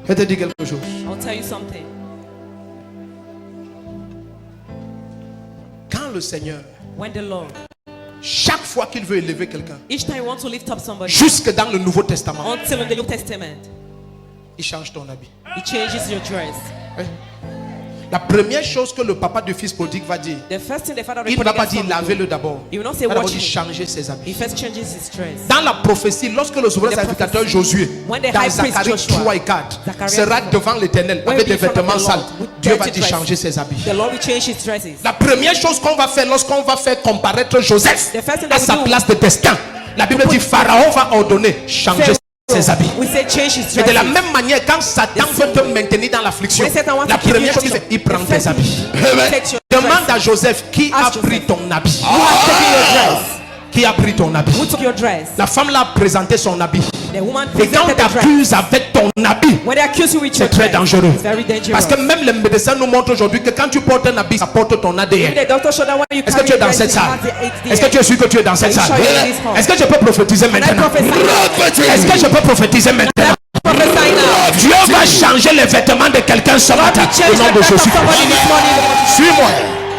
Je vais te dire quelque chose. I'll tell you something. Quand le Seigneur, When the Lord, chaque fois qu'il veut élever quelqu'un, each time you want to lift up somebody, jusque dans le Nouveau Testament, until in the New Testament, il change ton habit. He changes your dress. Hein? La première chose que le papa du fils prodigue va dire, The first thing the father of the il ne va pas prodigal dire son will lavez-le do, d'abord. he will not Il say va d'abord watch dire him. changer ses He habits. first changes his dress. Dans la prophétie, lorsque le souverain The sacrificateur prophecy, Josué, when the dans high priest Zacharie Joshua, 3 et 4, Zachariah sera 4, devant l'Éternel when avec he des be in front of vêtements the sales, Lord with Dieu va dirty dire dress, changer ses habits. the Lord will change his dresses. La première chose qu'on va faire lorsqu'on va faire comparaître Joseph The first thing à that we sa do, place de destin, la Bible dit Pharaon va ordonner changer ses habits. We say change his Et de la dresses. même manière, quand Satan veut te maintenir dans l'affliction, When Satan wants la to keep première you chose qu'il fait, il prend the tes first habits. thing, he takes your Demande dress. à Joseph qui a Ask pris Joseph. ton habit. Who has taken your dress? Qui a pris ton habit? Who took your dress? La femme l'a présenté son habit. The woman Et quand presented the dress. t'accuses avec ton habit, When they accuse you with your c'est très dress, dangereux. it's very dangerous. Parce que même les médecins nous montrent aujourd'hui que quand tu portes un habit, ça porte ton ADN. The doctor showed that when you Est-ce que carry tu es your dans dress, cette it salle? has the Est-ce que tu es sûr que tu es dans cette Are you salle? sure you're in this hall? Est-ce que je peux prophétiser Can I maintenant? prophesy now? Est-ce que je peux prophétiser maintenant? Prophesy now. Dieu va changer les vêtements de quelqu'un ce matin. Change Au nom the de dress of Jésus. somebody this morning. Suis-moi.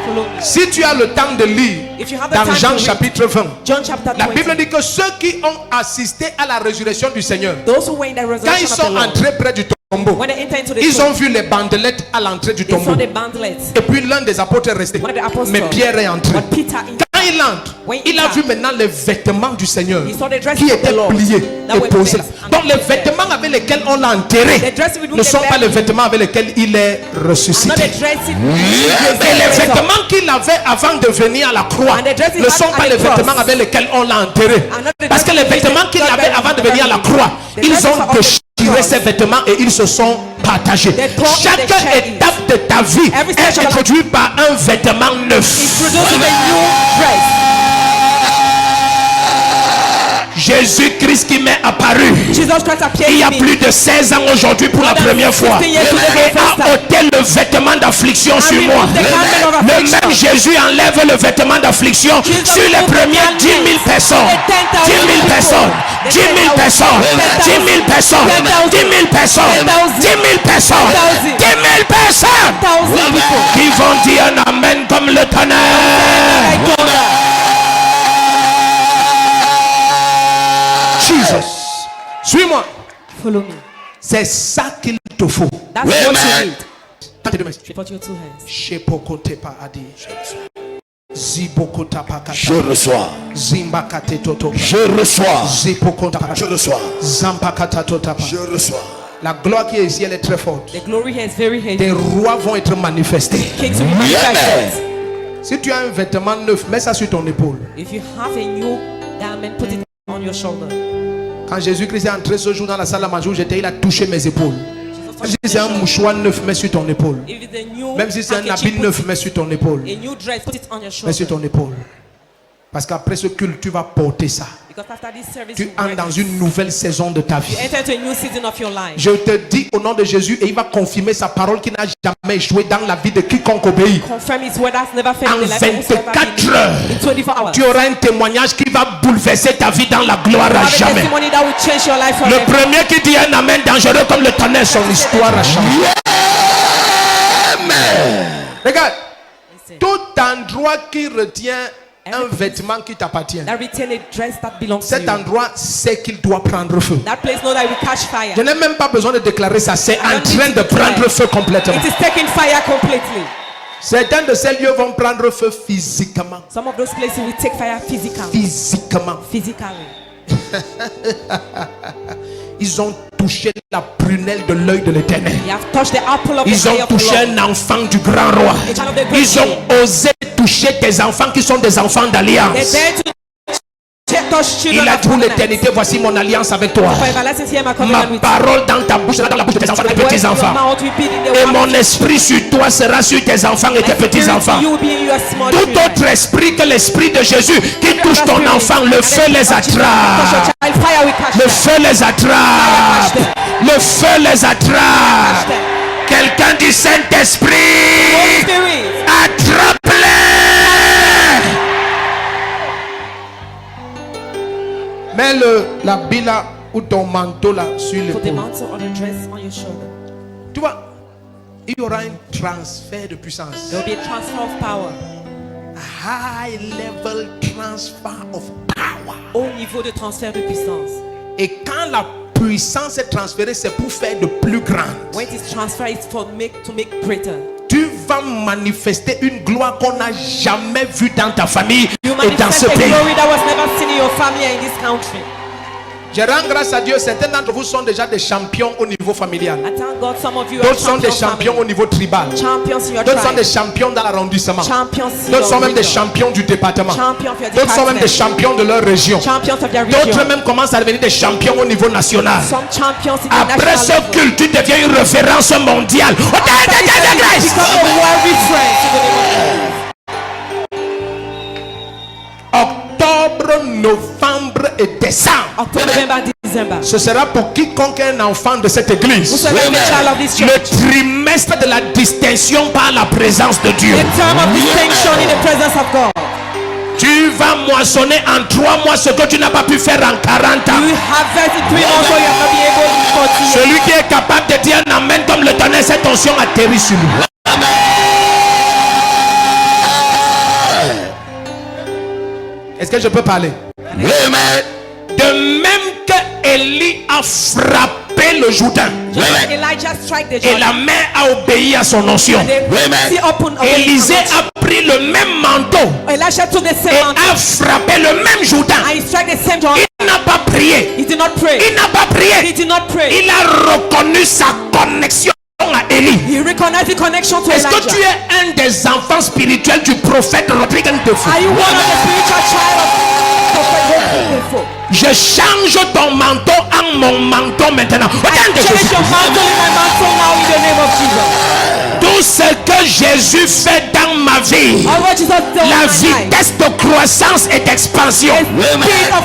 Follow me. Si tu as le temps de lire If you have the dans time Jean to read, chapitre 20, John chapter la 20. Bible dit que ceux qui ont assisté à la résurrection du Seigneur, Those who were in the quand ils resurrection of the sont Lord, entrés près du tombeau, when they enter into the ils ont tomb, vu les bandelettes à l'entrée du they saw tombeau. the bandlets. Et puis l'un des apôtres est resté. One of the apostles, Mais Pierre est entré. but Peter, Quand il entre, When il a he vu maintenant les vêtements du Seigneur he saw the dresses qui of the étaient Lord pliés that et were posés. placed and Donc les placed there. vêtements avec lesquels on l'a enterré The dresses with ne which sont they pas les buried vêtements avec lesquels il est Not ressuscité. the dresses. Et les vêtements qu'il avait avant de venir à la croix And the dresses ne sont at pas the les cross. vêtements avec lesquels on l'a enterré. And not the Parce que les dresses vêtements qu'il God avait buried avant de venir à la croix, The ils dresses ont of the déchiré cross. ces vêtements et ils se sont partagés. They tore Chaque the chains. étape de ta vie Every stage est of life introduite par un vêtement neuf. It's producing a new dress. Jésus-Christ qui m'est apparu Jesus Christ appeared il y a to me. plus de 16 ans aujourd'hui pour la More than première fois 16 years ago for the et first a time. ôté le vêtement d'affliction sur removed moi. the garment of Le affliction. même Jésus enlève le vêtement d'affliction Jesus sur les removed the premières garment. 10 000 personnes. The 10,000 10 000 personnes. people. 10 000 The personnes. 10 000 personnes. 10 000 personnes. 10 000 personnes. 10 000 personnes 1,000 people. qui vont dire un amen comme le tonnerre. Like thunder. Jesus. Suis-moi. Follow me. C'est ça qu'il te faut. That's what you need. Tends tes deux mains. Put your two hands. Shepokotepa adi. Zibokotapakata. Je reçois. Zimbakatetotopa. Je reçois. Zipokotapa. Je reçois. Zampakatatotapa. Je reçois. La gloire qui est ici, elle est très forte. The glory here is very heavy. Des rois vont être manifestés. Kings will be manifested. Si tu as un vêtement neuf, mets ça sur ton épaule. If you have a new garment, put it on your shoulder. Quand Jésus-Christ est entré ce jour dans la salle à manger où j'étais, il a touché mes épaules. Même si c'est un mouchoir neuf, mets sur ton épaule. If it's a new Même si c'est un handkerchief, habit neuf, mets sur ton épaule. a new dress, put it on your Mets sur shoulder. ton épaule. Parce qu'après ce culte, tu vas porter ça. Because after this service, Tu you entres dans une nouvelle saison de ta vie. enter into a new season of your life. Je te dis au nom de Jésus, et il va confirmer sa parole qui n'a jamais échoué dans la vie de quiconque obéit. Confirm his word has never failed En in the life of whosoever 24 believes. heures, In 24 hours. tu auras un témoignage qui va bouleverser ta vie dans la gloire You à have a jamais. testimony that will change your life Le forever. premier qui dit un amen dangereux comme le tonnerre, son histoire a changé. Regarde, Listen. tout endroit qui retient un vêtement qui t'appartient, That retain a dress that belongs to cet you. endroit sait qu'il doit prendre feu. That place know that it will catch fire. Je n'ai même pas besoin de déclarer ça, c'est en don't train need de to declare. prendre feu complètement. It is taking fire completely. Certains de ces lieux vont prendre feu physiquement. Some of those places will take fire physically. Physiquement. Physically. Ils ont touché la prunelle de l'œil de l'Éternel. You have touched the apple of the Ils eye ont of the touché Lord. un enfant du grand roi. A child of the great Ils ont osé toucher tes enfants qui sont des enfants They d'alliance. dare to touch children Il a of dit pour covenant. l'éternité, voici mon alliance avec toi. For everlasting here my Ma covenant with you. parole dans ta bouche sera dans la bouche de tes enfants et My tes words in your petits-enfants. mouth will be in the Et mouth mon of esprit sur toi sera sur tes enfants et tes my spirit petits-enfants. you will be in your small Tout children. autre esprit que l'esprit de Jésus qui touche ton enfant, le feu les Touch your attrape. child, fire will catch Le them. feu les attrape. Le feu les Catch attrape. them. Quelqu'un dit Saint-Esprit, Spirit, attrape-les. Mets l'habit là ou ton manteau là sur Put the l'épaule. mantle or the dress on your shoulder. Tu vois, il y aura un transfert de puissance. There will be a transfer of power. High level transfer of power. Au niveau de transfert de puissance. Et quand la puissance est transférée, c'est pour faire de plus grand. When it is transferred, it's for to make greater. Tu vas manifester une gloire qu'on n'a jamais vue dans ta famille You et dans manifest ce a pays. glory that was never seen in your family and in this country. Je rends grâce à Dieu, certains d'entre vous sont déjà des champions au niveau familial. I thank God some of you are D'autres sont des champions au family. niveau tribal. Champions in your D'autres sont des tribe. champions dans l'arrondissement. Champions in D'autres your sont même des region. champions du département. Champions of your D'autres sont même des department. champions de leur région. Champions of their D'autres region. même commencent à devenir des champions au niveau national. Some champions in the Après ce national level. culte, tu deviens une référence mondiale. Become a world reference in the name of Octobre, novembre et décembre. October, November, December. Ce sera pour quiconque est un enfant de cette église. Whosoever is a child of this Le church. trimestre de la distinction par la présence de Dieu. The time of distinction in the presence of God. Tu vas moissonner en 3 mois ce que tu n'as pas pu faire en 40 ans. You harvest in 3 months, so you have not been able in 40 years. Celui qui est capable de dire un amen comme le tonnerre, cette onction atterrit sur lui. Est-ce que je peux parler? De même que Élie a frappé le Jourdain Just like Elijah strike the et Jordan. la mer a obéi à son onction, The sea opened up. Élisée a pris le même manteau Elisha took the et same mantle a frappé le même Jourdain. and he struck the same Jordan. Il n'a pas prié. He did not pray. Il n'a pas He prié. did not pray. Il a reconnu sa connexion à Élie. He recognized the connection to Est-ce que tu Elijah. es un des enfants spirituels du prophète Rodrigue Ndefou? Are you one of the spiritual child of prophet? Je change ton manteau en mon manteau maintenant. Change your mantle in my mantle now in the name of Jesus. Tout ce que Jésus fait dans ma vie, All what Jesus did in la my life. vitesse de croissance et d'expansion. Speed of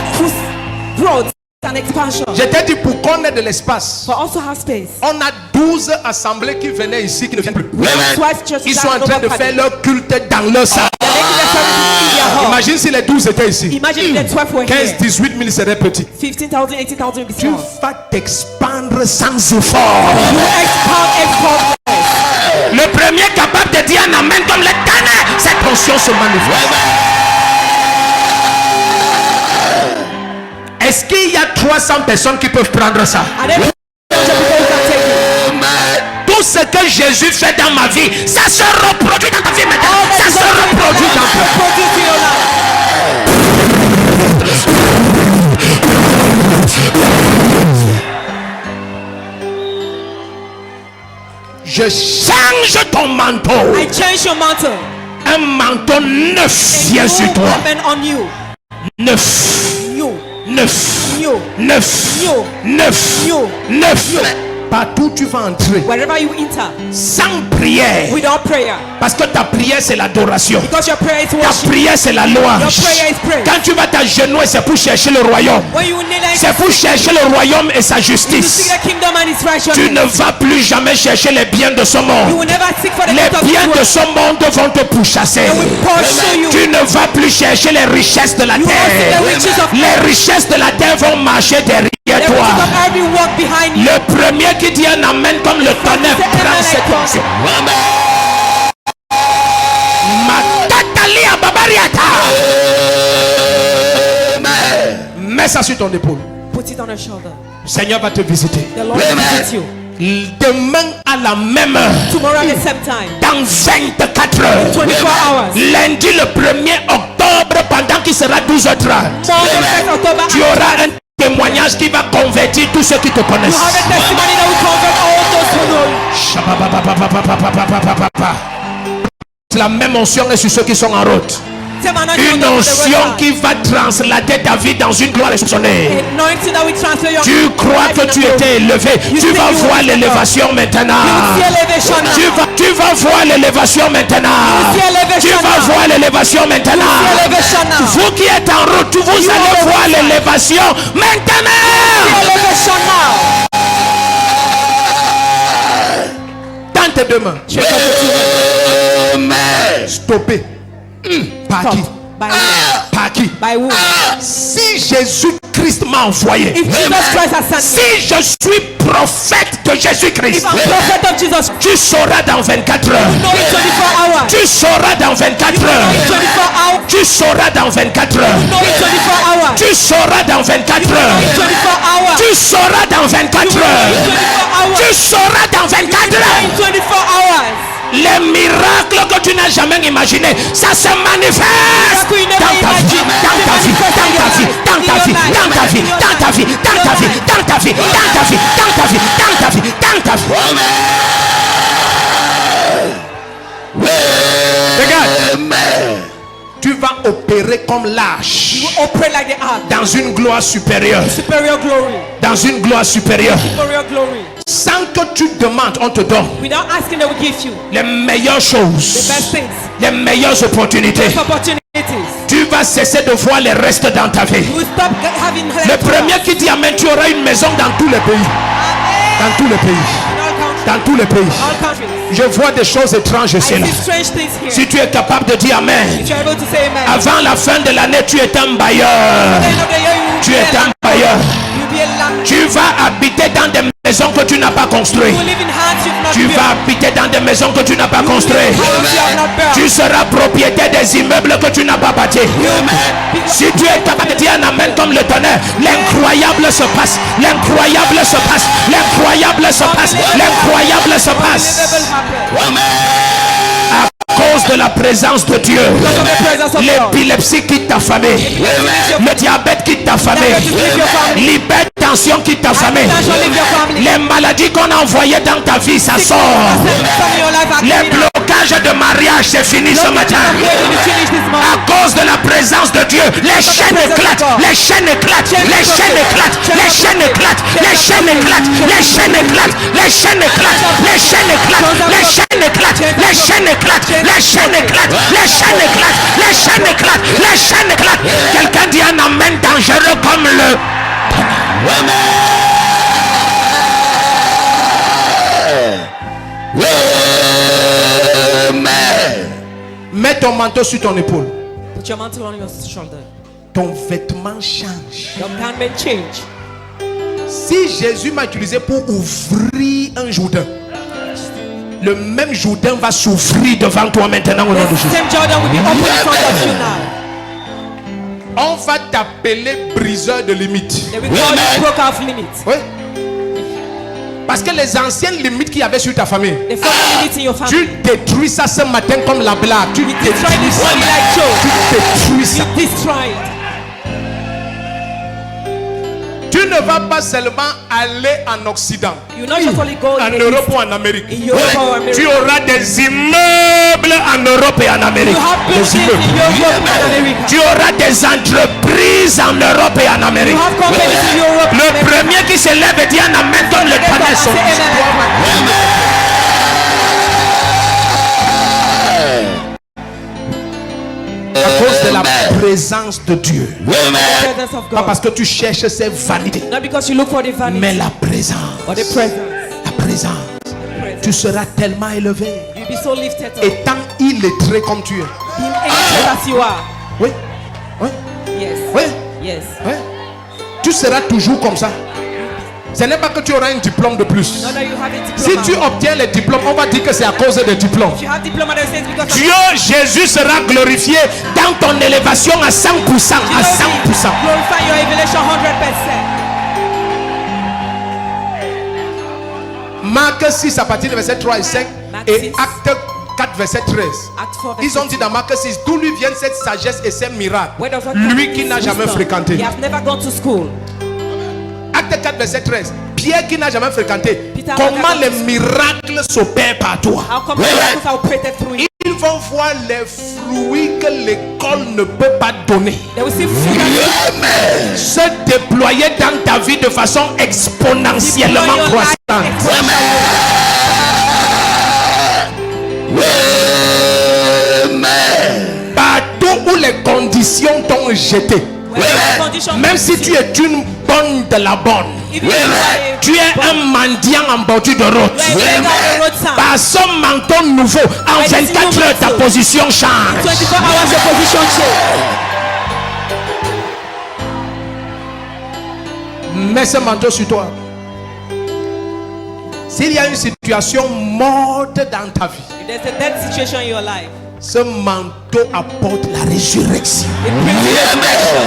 growth and expansion. Je t'ai dit pour qu'on ait de l'espace. But also have space. On a 12 assemblées qui venaient ici qui ne viennent plus. 12 churches Ils that sont en are train de not faire leur culte dans leur salle. They're making their services in their hall. Imagine si les 12 étaient ici. Imagine if the 12 were 15, here. 18 000 seraient petits. 15,000, 18,000 will be Tu small. vas t'expandre sans effort. You expand. Le premier capable de dire un amen comme le tonnerre, cette onction se manifeste. Est-ce qu'il y a 300 personnes qui peuvent prendre ça? And then people who can take it. Tout ce que Jésus fait dans ma vie, ça se reproduit dans ta vie maintenant. All that Ça Jesus se did in your reproduit life, dans ta vie. produce in your life. Je change ton manteau. I change your mantle. Un manteau neuf vient sur toi. Garment on you. Neuf. You. Neuf. You. Neuf. You. Neuf. You. Neuf. Partout où tu vas entrer, Wherever you enter, sans prière, without prayer. parce que ta prière c'est l'adoration, Because your prayer is ta worship. prière c'est la louange. Your prayer is praise. Quand tu vas t'agenouiller, c'est pour chercher le royaume, When you kneel and c'est pour chercher le royaume et sa you seek justice. the kingdom and its Tu righteousness. ne vas plus jamais chercher les biens de ce You monde. will never seek for the Les gift of biens this de world. ce monde vont te pourchasser. They will pursue you. Tu ne vas plus chercher les richesses de la You will seek the terre. riches of Les richesses de la terre vont marcher derrière the riches toi. of every work behind you. Le premier qui dit un amen comme le tonnerre prend cette onction. Matatali à Babariata. Mets ça sur ton épaule. Put it on your shoulder. Le Seigneur va te visiter. The Lord will visit you. Demain à la même heure, Tomorrow at the same time. dans 24 heures, 24 hours. lundi le 1er octobre, pendant qu'il sera 12h30, Monday, 1st October. tu auras un témoignage qui va convertir tous ceux qui te You connaissent. have a testimony that will convert all those who know you. La même onction est sur ceux qui sont en route. Same anointing Une on those on the onction roadside. qui va translater ta vie dans une gloire exceptionnelle. Anointing that will transfer your Tu crois life que in tu a glory. étais élevé. Tu vas voir l'élévation maintenant. You will see elevation now. Tu vas voir l'élévation maintenant. You will see elevation Tu vas now. voir l'élévation maintenant. You will see elevation now. Vous qui êtes en route, vous allez voir l'élévation maintenant. Elevation now. Dans tes deux mains. Stoppez. Par qui? By me. Par qui? By whom? Si Jésus-Christ m'a envoyé, If Jesus Christ has sent me, si je suis prophète de Jésus-Christ, if I'm prophet of Jesus, tu sauras dans 24 heures. know in 24 hours. Tu sauras dans 24 Know in heures. 24 hours. Tu sauras dans 24 heures. Know in 24 hours. Tu sauras dans 24 Know in heures. 24 hours. Tu sauras dans 24 heures. 24 hours. Tu sauras dans 24 heures. In 24 hours. Les miracles que tu n'as jamais imaginés, ça se manifeste dans ta vie, dans ta vie, dans ta vie, dans ta vie, dans ta vie, dans ta vie, dans ta vie, dans ta vie, dans ta vie, dans ta vie, dans ta vie, dans ta vie. Regarde, tu vas opérer comme lâche You operate like the ark. dans une gloire supérieure, Superior glory. dans une gloire supérieure. Superior glory. Sans que tu demandes, on te donne Without asking, they will give you les meilleures the choses, best things, les meilleures opportunités. best opportunities. Tu vas cesser de voir les restes dans ta vie. You will stop having Le premier qui dit amen, tu auras une maison dans tous les pays. Dans tous les pays. in all countries. Dans tous les pays. All countries. Je vois des choses étranges I ici là. see strange things here. Si tu es capable de dire amen, If you're able to say amen. avant la fin de l'année, tu es un bailleur. At the end of the year, you will Tu be es a un landlord. bailleur. You'll be a landlord. Tu vas habiter dans des maisons que tu n'as pas construites. You will live in houses you've not Tu built. vas habiter dans des maisons que tu n'as pas construites. Houses you have not built. Tu seras propriétaire des immeubles que tu n'as pas bâtis. Si tu es capable de dire un amen comme le tonnerre, l'incroyable se passe, l'incroyable se passe, l'incroyable se passe, l'incroyable se passe. Unbelievable happen. À cause de la présence de Dieu, Because of the presence of God. l'épilepsie quitte ta famille, le diabète quitte ta famille, l'hypertension quitte ta famille, Hypertension leave your family. les maladies qu'on a envoyées dans ta vie, ça sort. Some of your life are Les clean up. blocages de mariage, c'est fini ce matin. When you finish this À morning, cause de la présence de Dieu, les chaînes éclatent, les chaînes éclatent, les chaînes éclatent, les chaînes éclatent, les chaînes éclatent, les chaînes éclatent, les chaînes éclatent, les chaînes éclatent, les chaînes éclatent, les chaînes éclatent, les chaînes éclatent, les chaînes éclatent, les chaînes éclatent, les chaînes éclatent. Quelqu'un dit un amen dangereux comme le. Mets ton manteau sur ton épaule. put your mantle on your shoulder. Ton vêtement change. Your garment change. Si Jésus m'a utilisé pour ouvrir un Jourdain, le même Jourdain va s'ouvrir devant toi maintenant au nom de The Jésus. same Jordan will be open in front of you now. On va t'appeler briseur de limites. They will call you broker of limits. Oui. Parce que les anciennes limites qu'il y avait sur ta famille, The former limits in your family. tu détruis ça ce matin comme la blague. Tu You destroy détruis this ça. family like Job. Tu détruis ça. You destroy it. Tu ne vas pas seulement aller en Occident, You not just only go en in the Europe East, ou en Amérique. in Europe or America. Tu auras des immeubles en Europe et en Amérique. You have Des buildings immeubles. in Europe and America. Tu auras des entreprises en Europe et en Amérique. You have companies in Europe and Le America. premier qui se lève et dit un amen comme le tonnerre Say sonne. amen. À cause de la présence de Dieu. The presence of Pas God. parce que tu cherches ses vanités, Not because you look for the vanity, mais la présence. or the presence. La présence. Tu seras tellement élevé. You'll be so lifted up. Étant illettré comme tu es. Being angel as you are. Oui. Oui. Yes. Oui. Yes. Oui. Tu seras toujours comme ça. Ce n'est pas que tu auras un diplôme de plus. Not that you have a Si diploma. tu obtiens les diplômes, on va dire que c'est à cause des diplômes. If you have diploma, that says because of Dieu, Jésus sera glorifié dans ton élévation à 100%. À 100%. glorify your revelation 100%. Marc 6 à partir du verset 3 et 5 Marc et 6. Acte 4 verset 13. Acte 4, Ils ont dit dans Marc 6, d'où lui viennent cette sagesse et ces miracles. Where does that Lui come qui n'a from? jamais Wisdom. fréquenté. He has never gone to school. Acte 4 verset 13. Pierre qui n'a jamais fréquenté. Peter Comment never les gone to miracles s'opèrent par toi. How come miracles are operated through you? Ils vont voir les fruits que l'école ne peut pas donner They will see fruit that se déployer dans ta vie de façon exponentiellement deploy your life croissante. exponentially. Partout où les conditions t'ont jeté, Where the condition même si tu es une bonne de la bonne, Even if you are a- tu es un mendiant en bordure de route. you are a beggar on the roadside. Par son manteau nouveau, en 24 heures, ta position change. 24 hours your position change. Mets ce manteau sur toi. S'il y a une situation morte dans ta vie, If there's a dead situation in your life, ce manteau apporte la résurrection. it brings resurrection.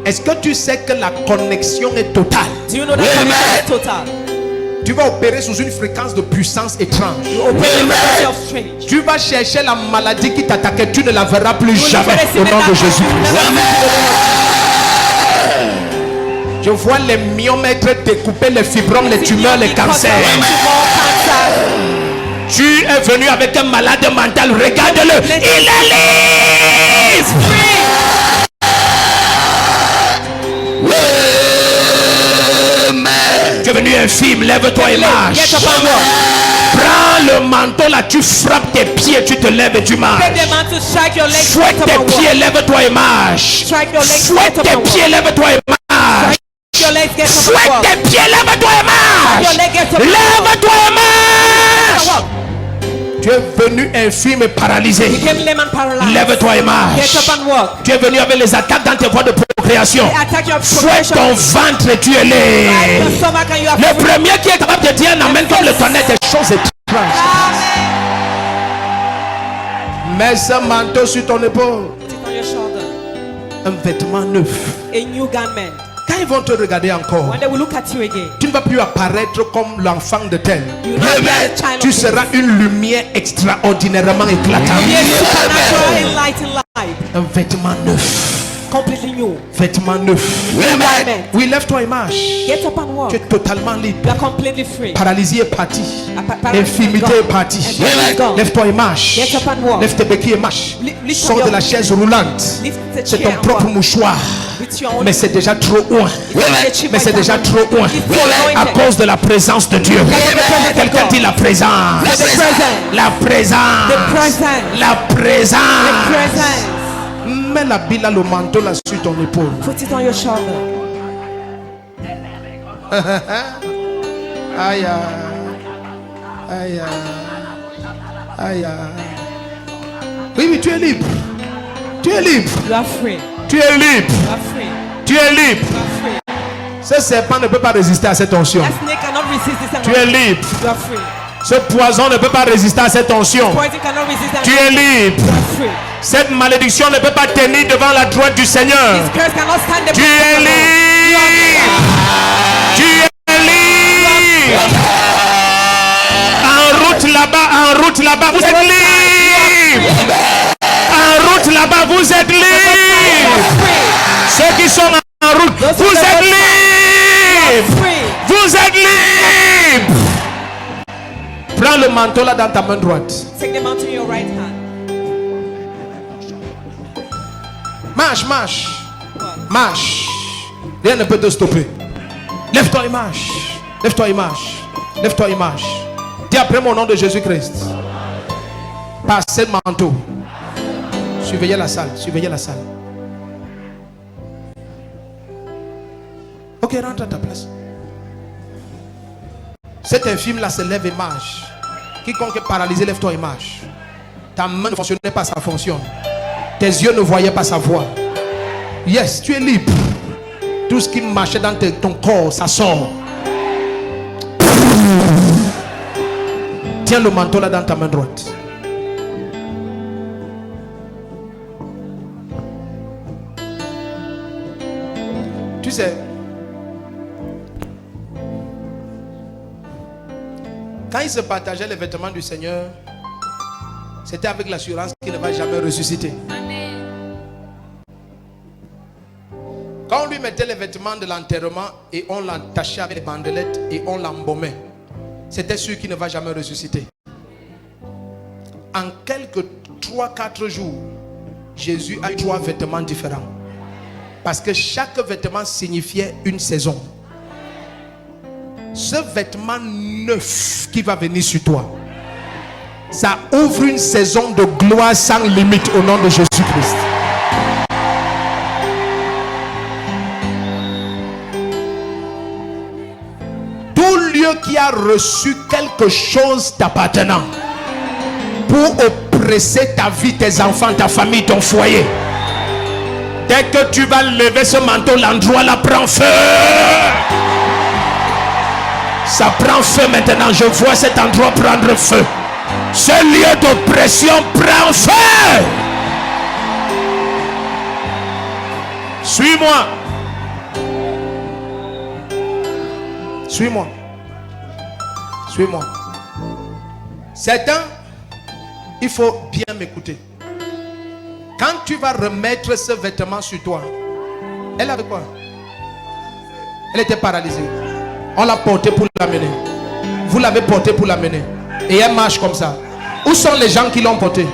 Est-ce que tu sais que la connexion est totale? Do you know that connection is total? Tu vas opérer sous une fréquence de puissance étrange. You open the frequency of strange. Tu vas chercher la maladie qui t'attaquait, tu ne la verras plus You jamais never see au nom that de happen. Jésus. You never see Je vois les myomètres découper, les fibromes, les the tumeurs, les tumor, cancers. cancer. Tu es venu avec un malade mental, regarde-le, il est libre. Tu es venu infime, lève-toi et marche. Get up and walk. Prends le manteau là, tu frappes tes pieds, tu te lèves et tu marches. Take the man to strike your legs. Fouette Get up tes and walk. pieds, lève-toi et marche. Strike your legs. Fouette Get up tes and walk. pieds, lève-toi et marche. Your legs. Get up and Fouette walk. tes pieds, lève-toi et marche. Your leg, get up and walk. Lève-toi et marche. Walk. Tu es venu infime et paralysé. You came lame and paralyzed. Lève-toi et marche. Get up and walk. Tu es venu avec les attaques dans tes voies de procréation. They attack your Fouette progression. ton ventre et tu es Right libre. your stomach and you are Le free. premier qui est capable de dire un amen comme le tonnerre, des choses étranges. Mets ce manteau sur ton épaule. Put it on your shoulder. Un vêtement neuf. A new garment. Quand ils vont te regarder encore, When they will look at you again, tu ne vas plus apparaître comme l'enfant de tel. you will not be a child Tu of seras une lumière extraordinairement éclatante. Be a supernatural enlightened light. Un vêtement neuf. Completely new. Vêtement neuf. New garment. Oui, lève-toi et marche. Get up and walk. Tu es totalement libre. You are completely free. Paralysie est partie. Paralysis Infirmité is est gone. partie. Infirmity is gone. Lève-toi et marche. Get up and walk. Lève tes béquilles et marche. Lift Sors up de la your- chaise roulante. Lift the C'est chair ton and propre walk. mouchoir. With your own. Mais c'est déjà trop loin. Mais c'est déjà trop loin. À cause de la présence de Dieu. Quelqu'un dit la présence. The presence. La présence. The presence. La présence. The presence. Mets la bille là, le manteau là sur ton épaule. Put it on your shoulder. Aïe, aïe, aïe, aïe. Oui, oui, tu es libre. Tu es libre. You are free. Tu es libre. You are free. Tu es libre. You are free. Ce serpent ne peut pas résister à cette onction. That snake cannot resist this. Tu es libre. You are free. Ce poison ne peut pas résister à cette onction. Poison cannot resist that. Tu es libre. You are free. Cette malédiction ne peut pas tenir devant la droite du Seigneur. This curse cannot stand the Tu es libre. Tu es libre. En route là-bas, vous êtes libre. En route là-bas, vous êtes libre. Ceux qui sont en route, vous êtes libres. Free. Vous êtes libres. Prends le manteau là dans ta main droite. Take the mountain in your right hand. Marche, marche. Marche. Rien ne peut te stopper. Lève-toi et marche. Lève-toi et marche. Lève-toi et marche. Dis après mon nom de Jésus-Christ. Passez le manteau. Surveillez la salle. Surveillez la salle. Ok, rentre à ta place. Cet infime là se lève et marche. Quiconque est paralysé, lève-toi et marche. Ta main ne fonctionnait pas, ça fonctionne. Tes yeux ne voyaient pas sa voix. Yes, tu es libre. Tout ce qui marchait dans ton corps, ça sort. Tiens le manteau là dans ta main droite. Tu sais, quand il se partageait les vêtements du Seigneur, c'était avec l'assurance qu'il ne va jamais ressusciter. Quand on lui mettait les vêtements de l'enterrement et on l'attachait avec les bandelettes et on l'embaumait, c'était sûr qu'il ne va jamais ressusciter. En quelques 3-4 jours, Jésus a eu 3 vêtements différents. Parce que chaque vêtement signifiait une saison. Ce vêtement neuf qui va venir sur toi, ça ouvre une saison de gloire sans limite au nom de Jésus-Christ. Tout lieu qui a reçu quelque chose t'appartenant pour oppresser ta vie, tes enfants, ta famille, ton foyer, Dès que tu vas lever ce manteau, l'endroit là prend feu. Ça prend feu maintenant. Je vois cet endroit prendre feu. Ce lieu d'oppression prend feu. Suis-moi. Suis-moi. Suis-moi. Certains, il faut bien m'écouter. Quand tu vas remettre ce vêtement sur toi, elle avait quoi? Elle était paralysée. On l'a portée pour l'amener. Vous l'avez portée pour l'amener. Et elle marche comme ça. Où sont les gens qui l'ont portée?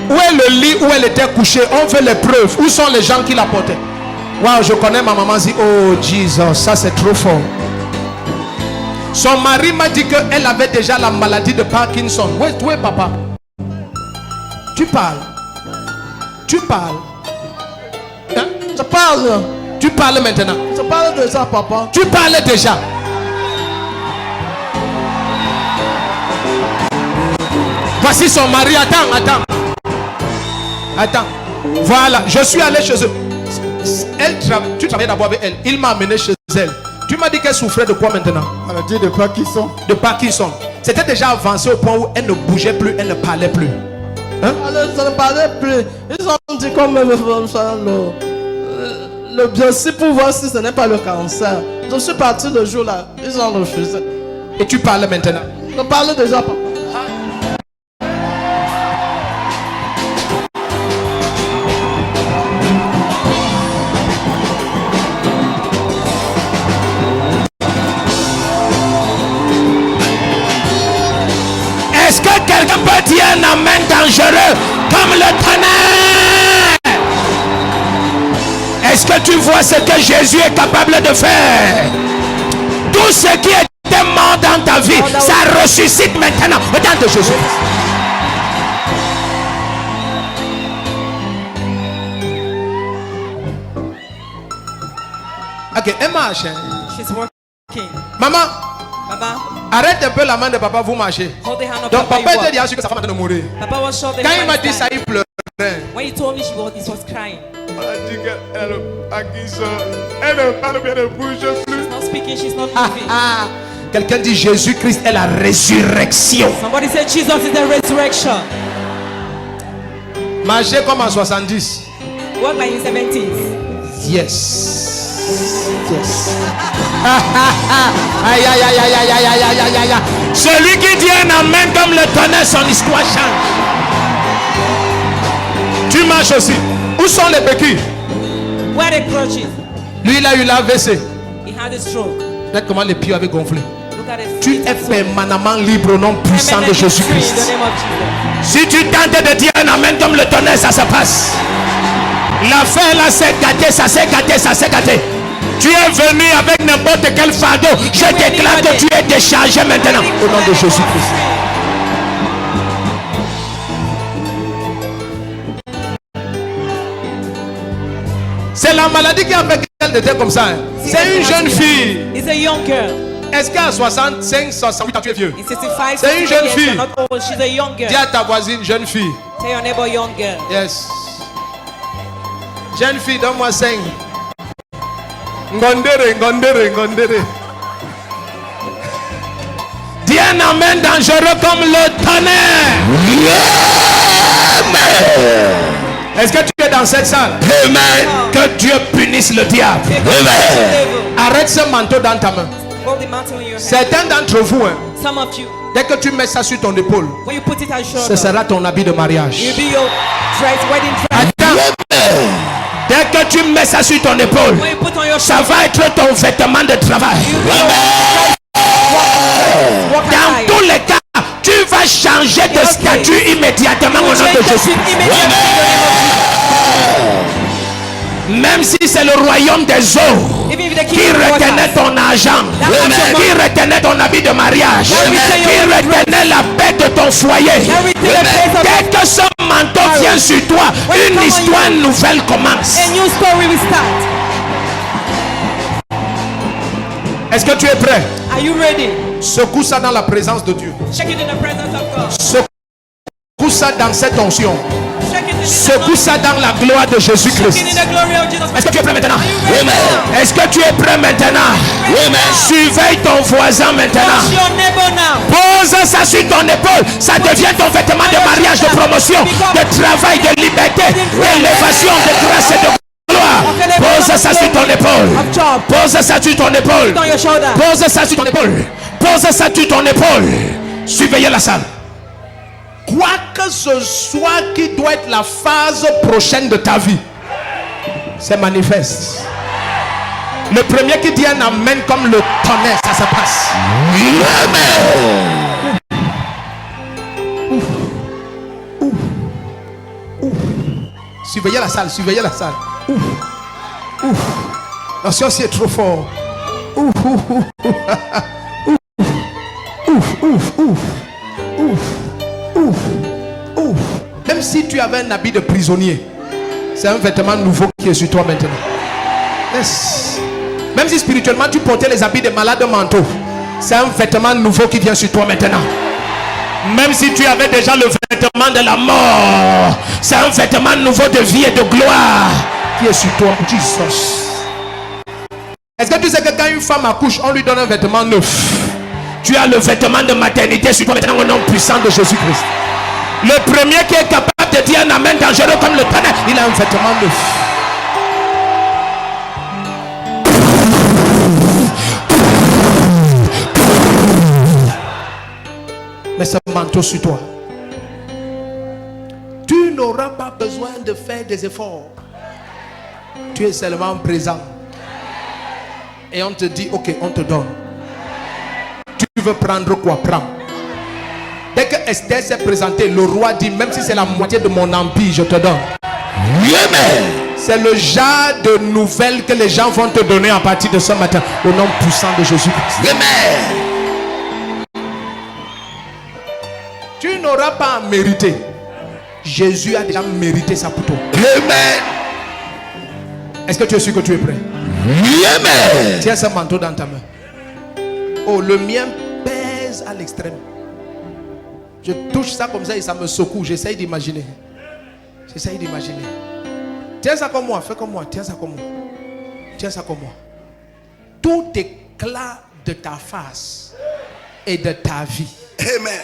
Où est le lit où elle était couchée? On veut les preuves. Où sont les gens qui la portaient? Waouh, je connais ma maman. Dit, oh Jesus, ça c'est trop fort. Son mari m'a dit qu'elle avait déjà la maladie de Parkinson. Où est papa? Tu parles. Tu parles. Hein? Je parle. Tu parles maintenant. Je parle déjà, papa. Tu parles déjà. Voici son mari. Attends. Voilà, je suis allé chez eux. Tu travaillais d'abord avec elle. Il m'a amené chez elle. Tu m'as dit qu'elle souffrait de quoi maintenant? Elle a dit de Parkinson. De Parkinson. C'était déjà avancé au point où elle ne bougeait plus, elle ne parlait plus. Hein? Alors, ça ne parlait plus. Ils ont dit comme le biopsie pour voir si ce n'est pas le cancer. Je suis parti le jour là. Ils ont refusé. Et tu parles maintenant? Je parle déjà, papa. Est-ce que quelqu'un peut dire un amen dangereux comme le tonnerre? Est-ce que tu vois ce que Jésus est capable de faire? Tout ce qui était mort dans ta vie, ça ressuscite maintenant au nom de Jésus. Ok, elle marche. Hein? She's working. Maman, Baba, arrête un peu la main de papa, vous marchez. hold the hand of Donc Papa. papa You était walk. déjà sûr que sa femme était de mourir. Papa was sure that Quand he il m'a was dit ça, dying. il pleurait. When he told me he was crying. On a dit qu'elle elle ne parle bien, elle ne bouge plus. She's not speaking, she's not moving. Quelqu'un dit Jésus-Christ est la résurrection. Somebody said Jesus is the resurrection. Marchez comme en 70. Walk like in 70s. Yes. Yes. Aïe, aïe, aïe, aïe, aïe, aïe, aïe, aïe, aïe, aïe. Celui qui dit un amen comme le tonnerre, son histoire change. Tu marches aussi. Où sont les béquilles? Where the crutches? Lui, il a eu l'AVC. He had a stroke. Regarde comment les pieds avaient gonflé. Look at his Tu feet es as well. permanemment libre au nom puissant de Permanently free in Jésus-Christ. the name of Jesus. Si tu tentes de dire un amen comme le tonnerre, ça se passe. L'affaire là s'est gâtée, ça s'est gâté, ça s'est gâté. Tu es venu avec n'importe quel fardeau. Je déclare que tu es déchargé maintenant. Au nom de Jésus-Christ. C'est la maladie qui a fait qu'elle était comme ça. Hein. C'est une jeune fille. It's a young girl. Est-ce qu'à 65, 68 ans, tu es vieux? In 65, C'est une 68 jeune years, fille. you're not old. She's a young girl. Dis à ta voisine, jeune fille. Tell your neighbor, young girl. Yes. Jeune fille, donne-moi 5. Ngondere, ngondere, ngondere. Dis un amen dangereux comme le tonnerre. Est-ce que tu es dans cette salle? Amen. Que Dieu punisse le diable. Take the devil. Arrête ce manteau dans ta main. Hold the mantle in your hand. Certains d'entre vous, hein, Some of you, dès que tu mets ça sur ton épaule, when you put it on your ce shoulder, sera ton habit de mariage. you'll be your dress, wedding dress. Attends. Dès que tu mets ça sur ton épaule, When you put on your ça shoulder, va être ton vêtement de travail. you'll be your walk Dans attire. tous les cas, tu vas changer de statut immédiatement au nom Change de the Jésus. seat immediately in the name of Même si c'est le royaume des eaux Jesus. Even if the qui king of retenait waters, ton argent, qui retenait ton habit de mariage, qui retenait la paix de ton foyer, everything that place of dès que ce manteau vient sur toi, une histoire nouvelle commence. a new story will start. Est-ce que tu es prêt? Are you ready? Secoue ça dans la présence de Dieu. Shake it in the presence of God. Secoue ça dans cette onction. Shake it in Secoue ça dans la gloire de Jésus-Christ. In the glory of Jesus. Est-ce que tu es prêt maintenant? Amen. Est-ce que tu es prêt maintenant? Amen. Surveille ton voisin maintenant. Touch your neighbor now. Pose ça sur ton épaule. Ça devient ton vêtement de mariage, de promotion, de travail, de liberté, d'élévation, de grâce et de gloire. Pose ça sur ton épaule. Of job. Pose ça sur ton épaule. On your shoulder. Pose ça sur ton épaule. Pose ça sur ton épaule. Surveillez la salle. Quoi que ce soit qui doit être la phase prochaine de ta vie, c'est manifeste. Le premier qui dit un amen comme le tonnerre, ça se passe. Amen. Surveillez la salle, surveillez la salle. Attention, c'est trop fort. Même si tu avais un habit de prisonnier, c'est un vêtement nouveau qui est sur toi maintenant. Yes. Même si spirituellement tu portais les habits de malades mentaux, c'est un vêtement nouveau qui vient sur toi maintenant. Même si tu avais déjà le vêtement de la mort, c'est un vêtement nouveau de vie et de gloire qui est sur toi. Jesus. Est-ce que tu sais que quand une femme accouche, on lui donne un vêtement neuf? Tu as le vêtement de maternité sur toi maintenant au nom puissant de Jésus-Christ. Le premier qui est capable de dire un amen dangereux comme le tonnerre, il a un vêtement neuf. Mais ce manteau sur toi, tu n'auras pas besoin de faire des efforts. Tu es seulement présent. Et on te dit, ok, on te donne. Tu veux prendre quoi? Prends. Dès que Esther s'est présentée, le roi dit, même si c'est la moitié de mon empire, je te donne. Amen. C'est le genre de nouvelles que les gens vont te donner à partir de ce matin, au nom puissant de Jésus-Christ. Amen. Tu n'auras pas à mériter. Jésus a déjà mérité ça pour toi. Amen. Est-ce que tu es sûr que tu es prêt? Amen. Tiens ce manteau dans ta main. Oh, le mien pèse à l'extrême. Je touche ça comme ça et ça me secoue. J'essaye d'imaginer. J'essaye d'imaginer. Tiens ça comme moi. Fais comme moi. Tiens ça comme moi. Tiens ça comme moi. Tout éclat de ta face et de ta vie. Amen.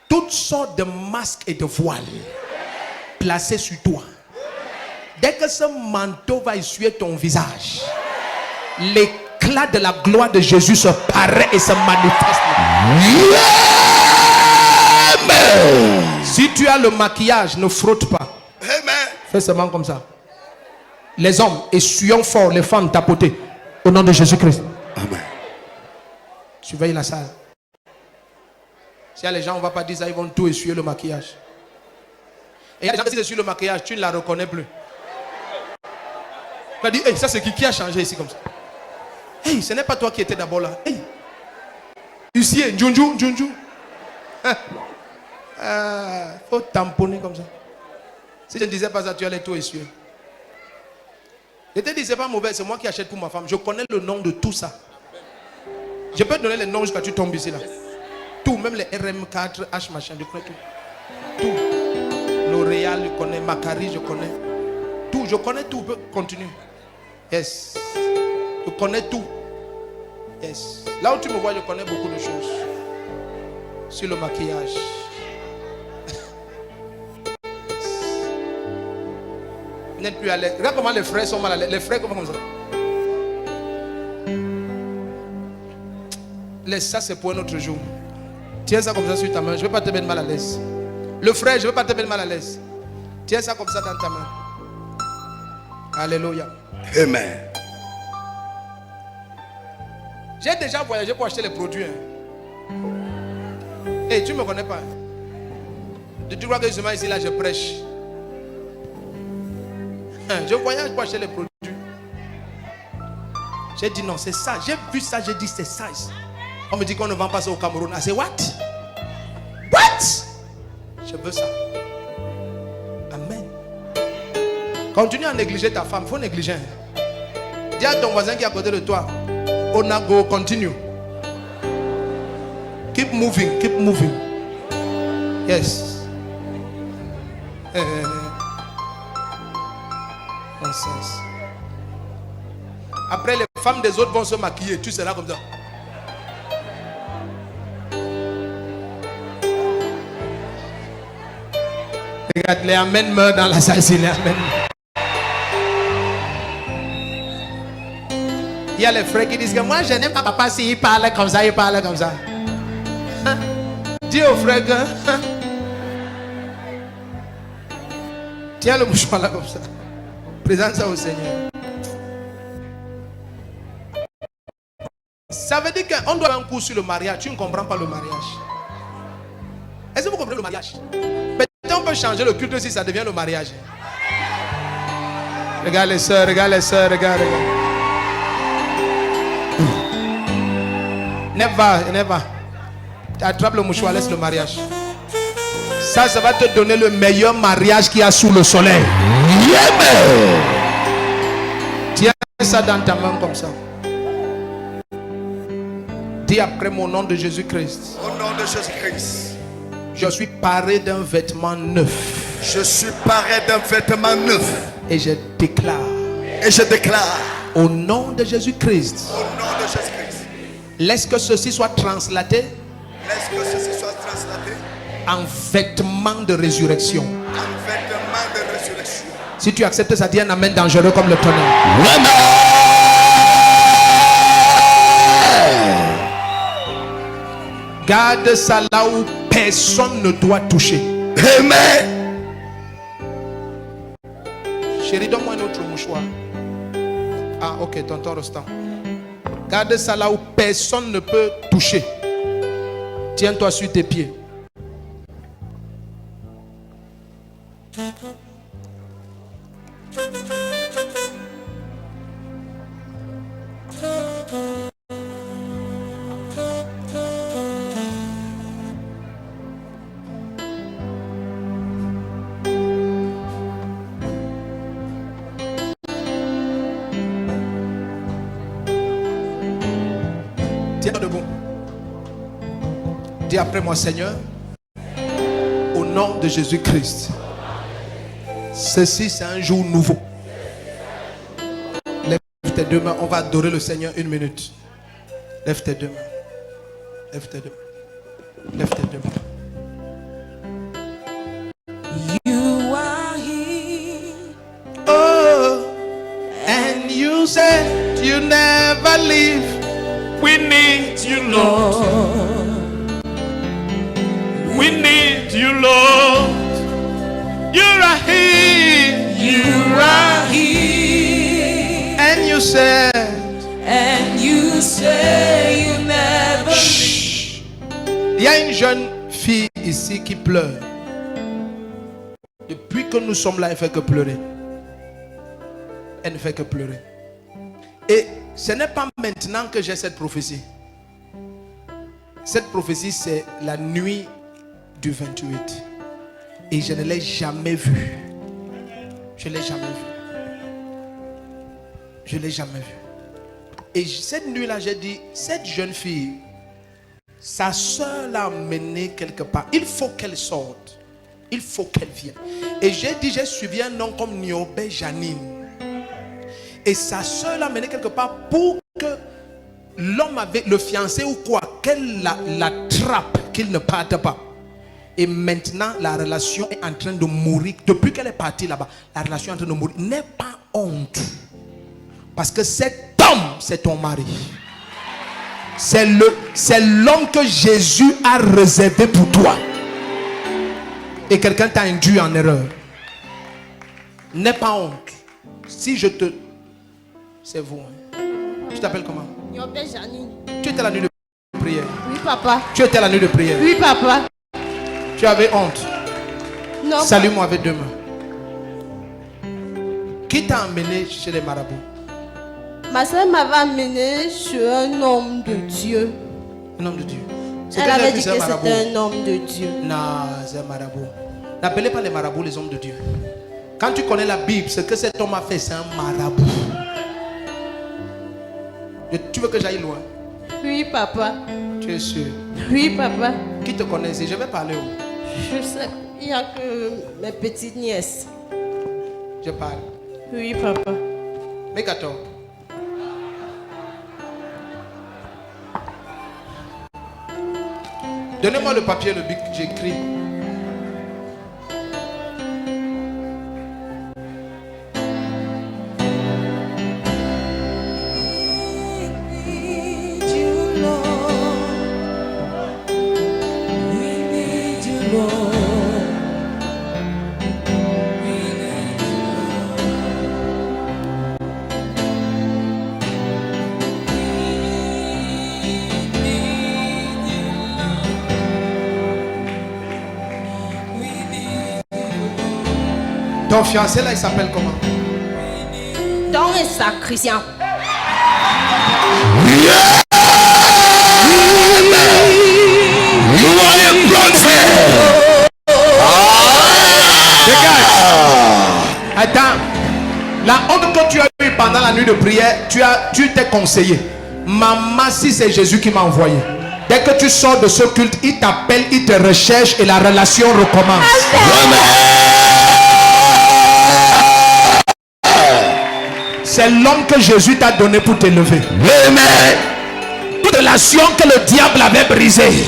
Toutes sortes de masques et de voiles placés sur toi. Dès que ce manteau va essuyer ton visage, l'éclat de la gloire de Jésus se paraît et se manifeste. Amen. Si tu as le maquillage, ne frotte pas. Amen. Fais seulement comme ça. Les hommes, essuyons fort, les femmes, tapotez. Au nom de Jésus-Christ. Amen. Surveille la salle. Si les gens, on ne va pas dire ça, ils vont tout essuyer le maquillage. Et il y a des gens qui essuient le maquillage, tu ne la reconnais plus. Tu vas dire, hey, ça c'est qui a changé ici comme ça? Hey, ce n'est pas toi qui étais d'abord là. Hey, huissier, Junju. Faut tamponner comme ça. Si je ne disais pas ça, tu allais tout essuyer. Je te dis, c'est pas mauvais, c'est moi qui achète pour ma femme. Je connais le nom de tout ça. Je peux te donner les noms jusqu'à tu tombes ici là. Tout, même les RM4, H machin, je connais tout. Tout. L'Oréal, je connais. Macari, je connais. Tout, je connais tout. Continue. Yes. Je connais tout. Yes. Là où tu me vois, je connais beaucoup de choses. Sur le maquillage. Vous n'êtes plus à l'aise. Regarde comment les frères sont mal à l'aise. Les frères, comme ça. Laisse ça, c'est pour un autre jour. Tiens ça comme ça sur ta main. Je ne vais pas te mettre mal à l'aise. Le frère, je ne vais pas te mettre mal à l'aise. Tiens ça comme ça dans ta main. Alléluia. Amen. J'ai déjà voyagé pour acheter les produits. Hey, tu ne me connais pas. Tu crois que justement ici là je prêche. Je voyage pour acheter les produits. J'ai dit non, c'est ça. J'ai vu ça, j'ai dit c'est ça. On me dit qu'on ne vend pas ça au Cameroun. I say what? What? Je veux ça. Amen. Continue à négliger ta femme. Il faut négliger. Dis à ton voisin qui est à côté de toi. Onago, continue. Keep moving, keep moving. Yes. Nonsense. Après, les femmes des autres vont se maquiller. Tu seras comme ça. Regarde, les amens meurent dans l'assassinat. Il y a les frères qui disent que moi je n'aime pas papa s'il parle comme ça, il parle comme ça. Hein? Dis aux frères que hein? Tiens le mouchoir là comme ça. Présente ça au Seigneur. Ça veut dire qu'on doit avoir un cours sur le mariage. Tu ne comprends pas le mariage. Est-ce que vous comprenez le mariage? Peut-être on peut changer le culte si ça devient le mariage. Regarde les soeurs, regarde les soeurs, regarde. Never. Attrape le mouchoir, laisse le mariage. Ça va te donner le meilleur mariage qu'il y a sous le soleil. Tiens ça dans ta main comme ça. Dis après mon nom de Jésus-Christ. Au nom de Jésus-Christ. Je suis paré d'un vêtement neuf. Je suis paré d'un vêtement neuf. Et je déclare. Au nom de Jésus-Christ. Au nom de Jésus-Christ. Laisse que ceci soit translaté. Laisse que ceci soit translaté. En vêtement de résurrection. En vêtement de résurrection. Si tu acceptes ça, dis un amen dangereux comme le tonnerre. Amen. Garde ça là où personne ne doit toucher. Amen. Chérie, donne-moi un autre mouchoir. Ah, ok, tonton Rostam. Garde ça là où personne ne peut toucher. Tiens-toi sur tes pieds. Tiens debout. Dis après moi, Seigneur, au nom de Jésus-Christ, ceci c'est un jour nouveau. Lève tes deux mains, on va adorer le Seigneur 1 minute. Lève tes deux mains. Lève tes deux mains. Lève tes deux mains. You are here. Oh, and you said you never leave. We need you, Lord. We need you, Lord. You are here. You are here. And you said, And you say you never Chut. Il y a une jeune fille ici qui pleure. Depuis que nous sommes là, elle ne fait que pleurer. Elle ne fait que pleurer. Et ce n'est pas maintenant que j'ai cette prophétie. Cette prophétie, c'est la nuit du 28. Et je ne l'ai jamais vue. Je ne l'ai jamais vue. Je ne l'ai jamais vue. Et cette nuit-là, j'ai dit, cette jeune fille, sa soeur l'a emmenée quelque part. Il faut qu'elle sorte. Il faut qu'elle vienne. Et j'ai dit, j'ai suivi un nom comme Niobé Janine. Et sa soeur l'a emmenée quelque part pour que l'homme avec le fiancé ou quoi, qu'elle l'attrape, qu'il ne parte pas. Et maintenant, la relation est en train de mourir. Depuis qu'elle est partie là-bas, la relation est en train de mourir. N'aie pas honte. Parce que cet homme, c'est ton mari. C'est l'homme que Jésus a réservé pour toi. Et quelqu'un t'a induit en erreur. N'aie pas honte. Si je te... C'est vous. Hein. Tu t'appelles comment? Niobé Janine. Tu étais à la nuit de prière. Oui, papa. Tu étais à la nuit de prière. Oui, papa. Tu avais honte. Non. Salue-moi avec 2 mains. Qui t'a emmené chez les marabouts? Ma soeur m'avait amené chez un homme de Dieu. Un homme de Dieu. Elle avait dit que c'était un homme de Dieu. Non, c'est un marabout. N'appelez pas les marabouts les hommes de Dieu. Quand tu connais la Bible, ce que cet homme a fait, c'est un marabout. Tu veux que j'aille loin? Oui, papa. Tu es sûr? Oui, papa. Qui te connaît ici? Je vais parler où? Je sais, il n'y a que mes petites nièces. Je parle. Oui, papa. Mégator. Donnez-moi le papier, le bic, j'écris. Ton fiancé là, il s'appelle comment? Don et ça, Christian. Attends, la honte que tu as eue pendant la nuit de prière, tu t'es conseillé. Maman, si c'est Jésus qui m'a envoyé. Dès que tu sors de ce culte, il t'appelle, il te recherche et la relation recommence. C'est l'homme que Jésus t'a donné pour t'élever. Toute relation que le diable avait brisée.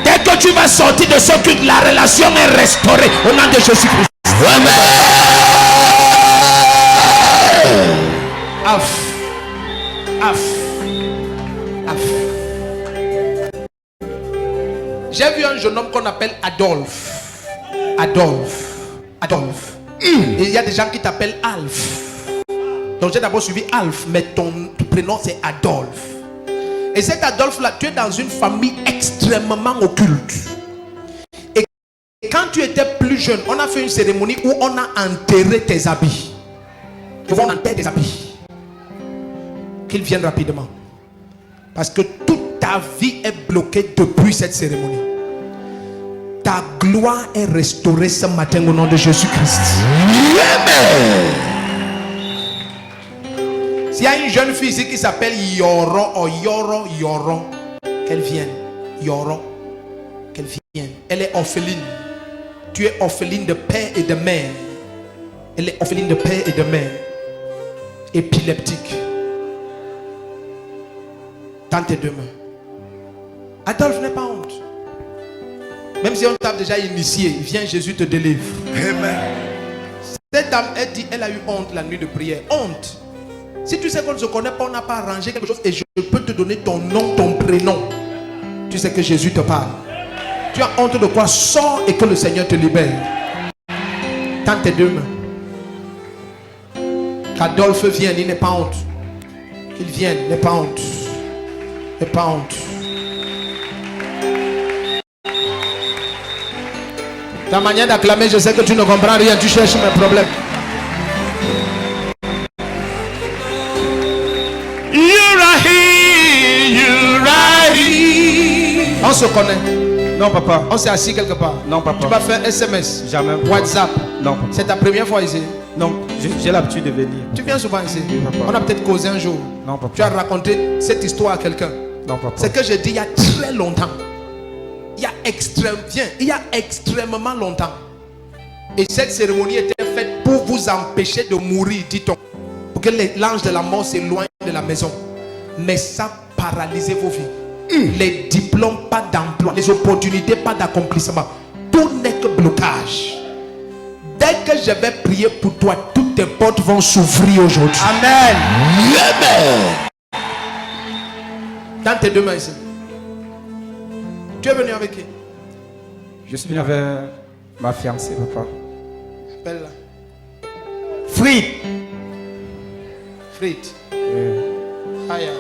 Dès que tu vas sortir de ce culte, la relation est restaurée au nom de Jésus-Christ. J'ai vu un jeune homme qu'on appelle Adolphe. Adolphe. Et il y a des gens qui t'appellent Alf. Donc j'ai d'abord suivi Alf, mais ton prénom c'est Adolphe. Et cet Adolphe là, tu es dans une famille extrêmement occulte. Et quand tu étais plus jeune, on a fait une cérémonie où on a enterré tes habits. On enterre tes habits. Qu'ils viennent rapidement. Parce que toute ta vie est bloquée depuis cette cérémonie. Ta gloire est restaurée ce matin au nom de Jésus-Christ. Amen. S'il y a une jeune fille ici qui s'appelle Yoro, qu'elle vienne. Yoro, qu'elle vienne. Elle est orpheline. Tu es orpheline de père et de mère. Elle est orpheline de père et de mère. Épileptique. Dans tes deux mains. Adolphe, n'aie pas honte. Même si on t'a déjà initié, viens, Jésus te délivre. Amen. Cette dame, elle dit, elle a eu honte la nuit de prière. Honte. Si tu sais qu'on ne se connaît pas, on n'a pas arrangé quelque chose et je peux te donner ton nom, ton prénom. Tu sais que Jésus te parle. Tu as honte de quoi? Sors et que le Seigneur te libère. Tends tes deux mains. Qu'Adolphe vienne, il n'est pas honte. Qu'il vienne, n'aie pas honte. N'aie pas honte. Ta manière d'acclamer, je sais que tu ne comprends rien, tu cherches mes problèmes. On se connaît. Non, papa. On s'est assis quelque part. Non, papa. Tu vas faire SMS. Jamais. WhatsApp. Non, papa. C'est ta première fois ici. Non, j'ai l'habitude de venir. Tu viens souvent ici. Oui, papa. On a peut-être causé un jour. Non, papa. Tu as raconté cette histoire à quelqu'un. Non, papa. C'est que j'ai dit il y a très longtemps. Il y a extrêmement longtemps. Et cette cérémonie était faite pour vous empêcher de mourir, dit-on. Pour que l'ange de la mort s'éloigne de la maison. Mais ça paralysait vos vies. Les diplômes, pas d'emploi. Les opportunités, pas d'accomplissement. Tout n'est que blocage. Dès que je vais prier pour toi, toutes tes portes vont s'ouvrir aujourd'hui. Amen. Dans tes deux mains ici. Tu es venu avec qui? Je suis venu avec ma fiancée, papa. Appelle-la. Fried. Fried. Aya.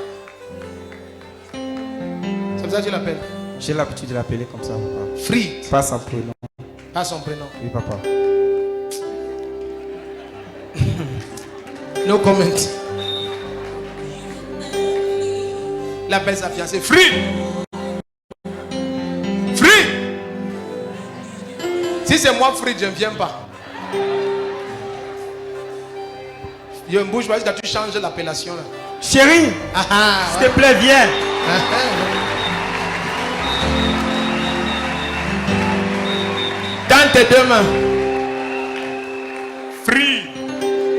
C'est comme ça que tu l'appelles? J'ai l'habitude de l'appeler comme ça, papa. Fried. Pas son prénom. Pas son prénom. Oui, papa. No comment. Il appelle sa fiancée Fried. Fried. Si c'est moi Fried, je ne viens pas. Il y a une bouche parce que tu changes l'appellation là. Chérie, s'il te plaît, viens. Dans tes deux mains. Free.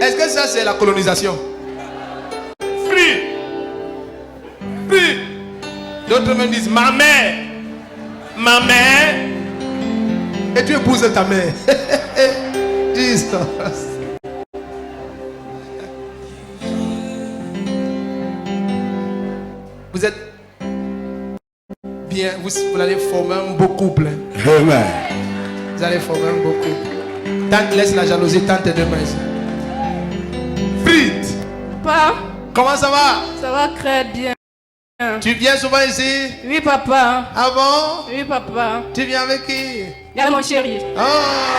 Est-ce que ça c'est la colonisation? Free. Free. D'autres me disent ma mère. Ma mère. Et tu épouses ta mère. Jesus. Vous êtes bien, vous allez former un beau couple. Hein. Amen. Vous allez former un beau couple. Tante, laisse la jalousie, tante tes deux mains ici. Frite. Papa, Comment ça va? ça va très bien. Tu viens souvent ici? Oui, papa. Ah bon? Oui, papa. Tu viens avec qui? Il y a mon chéri. Ah.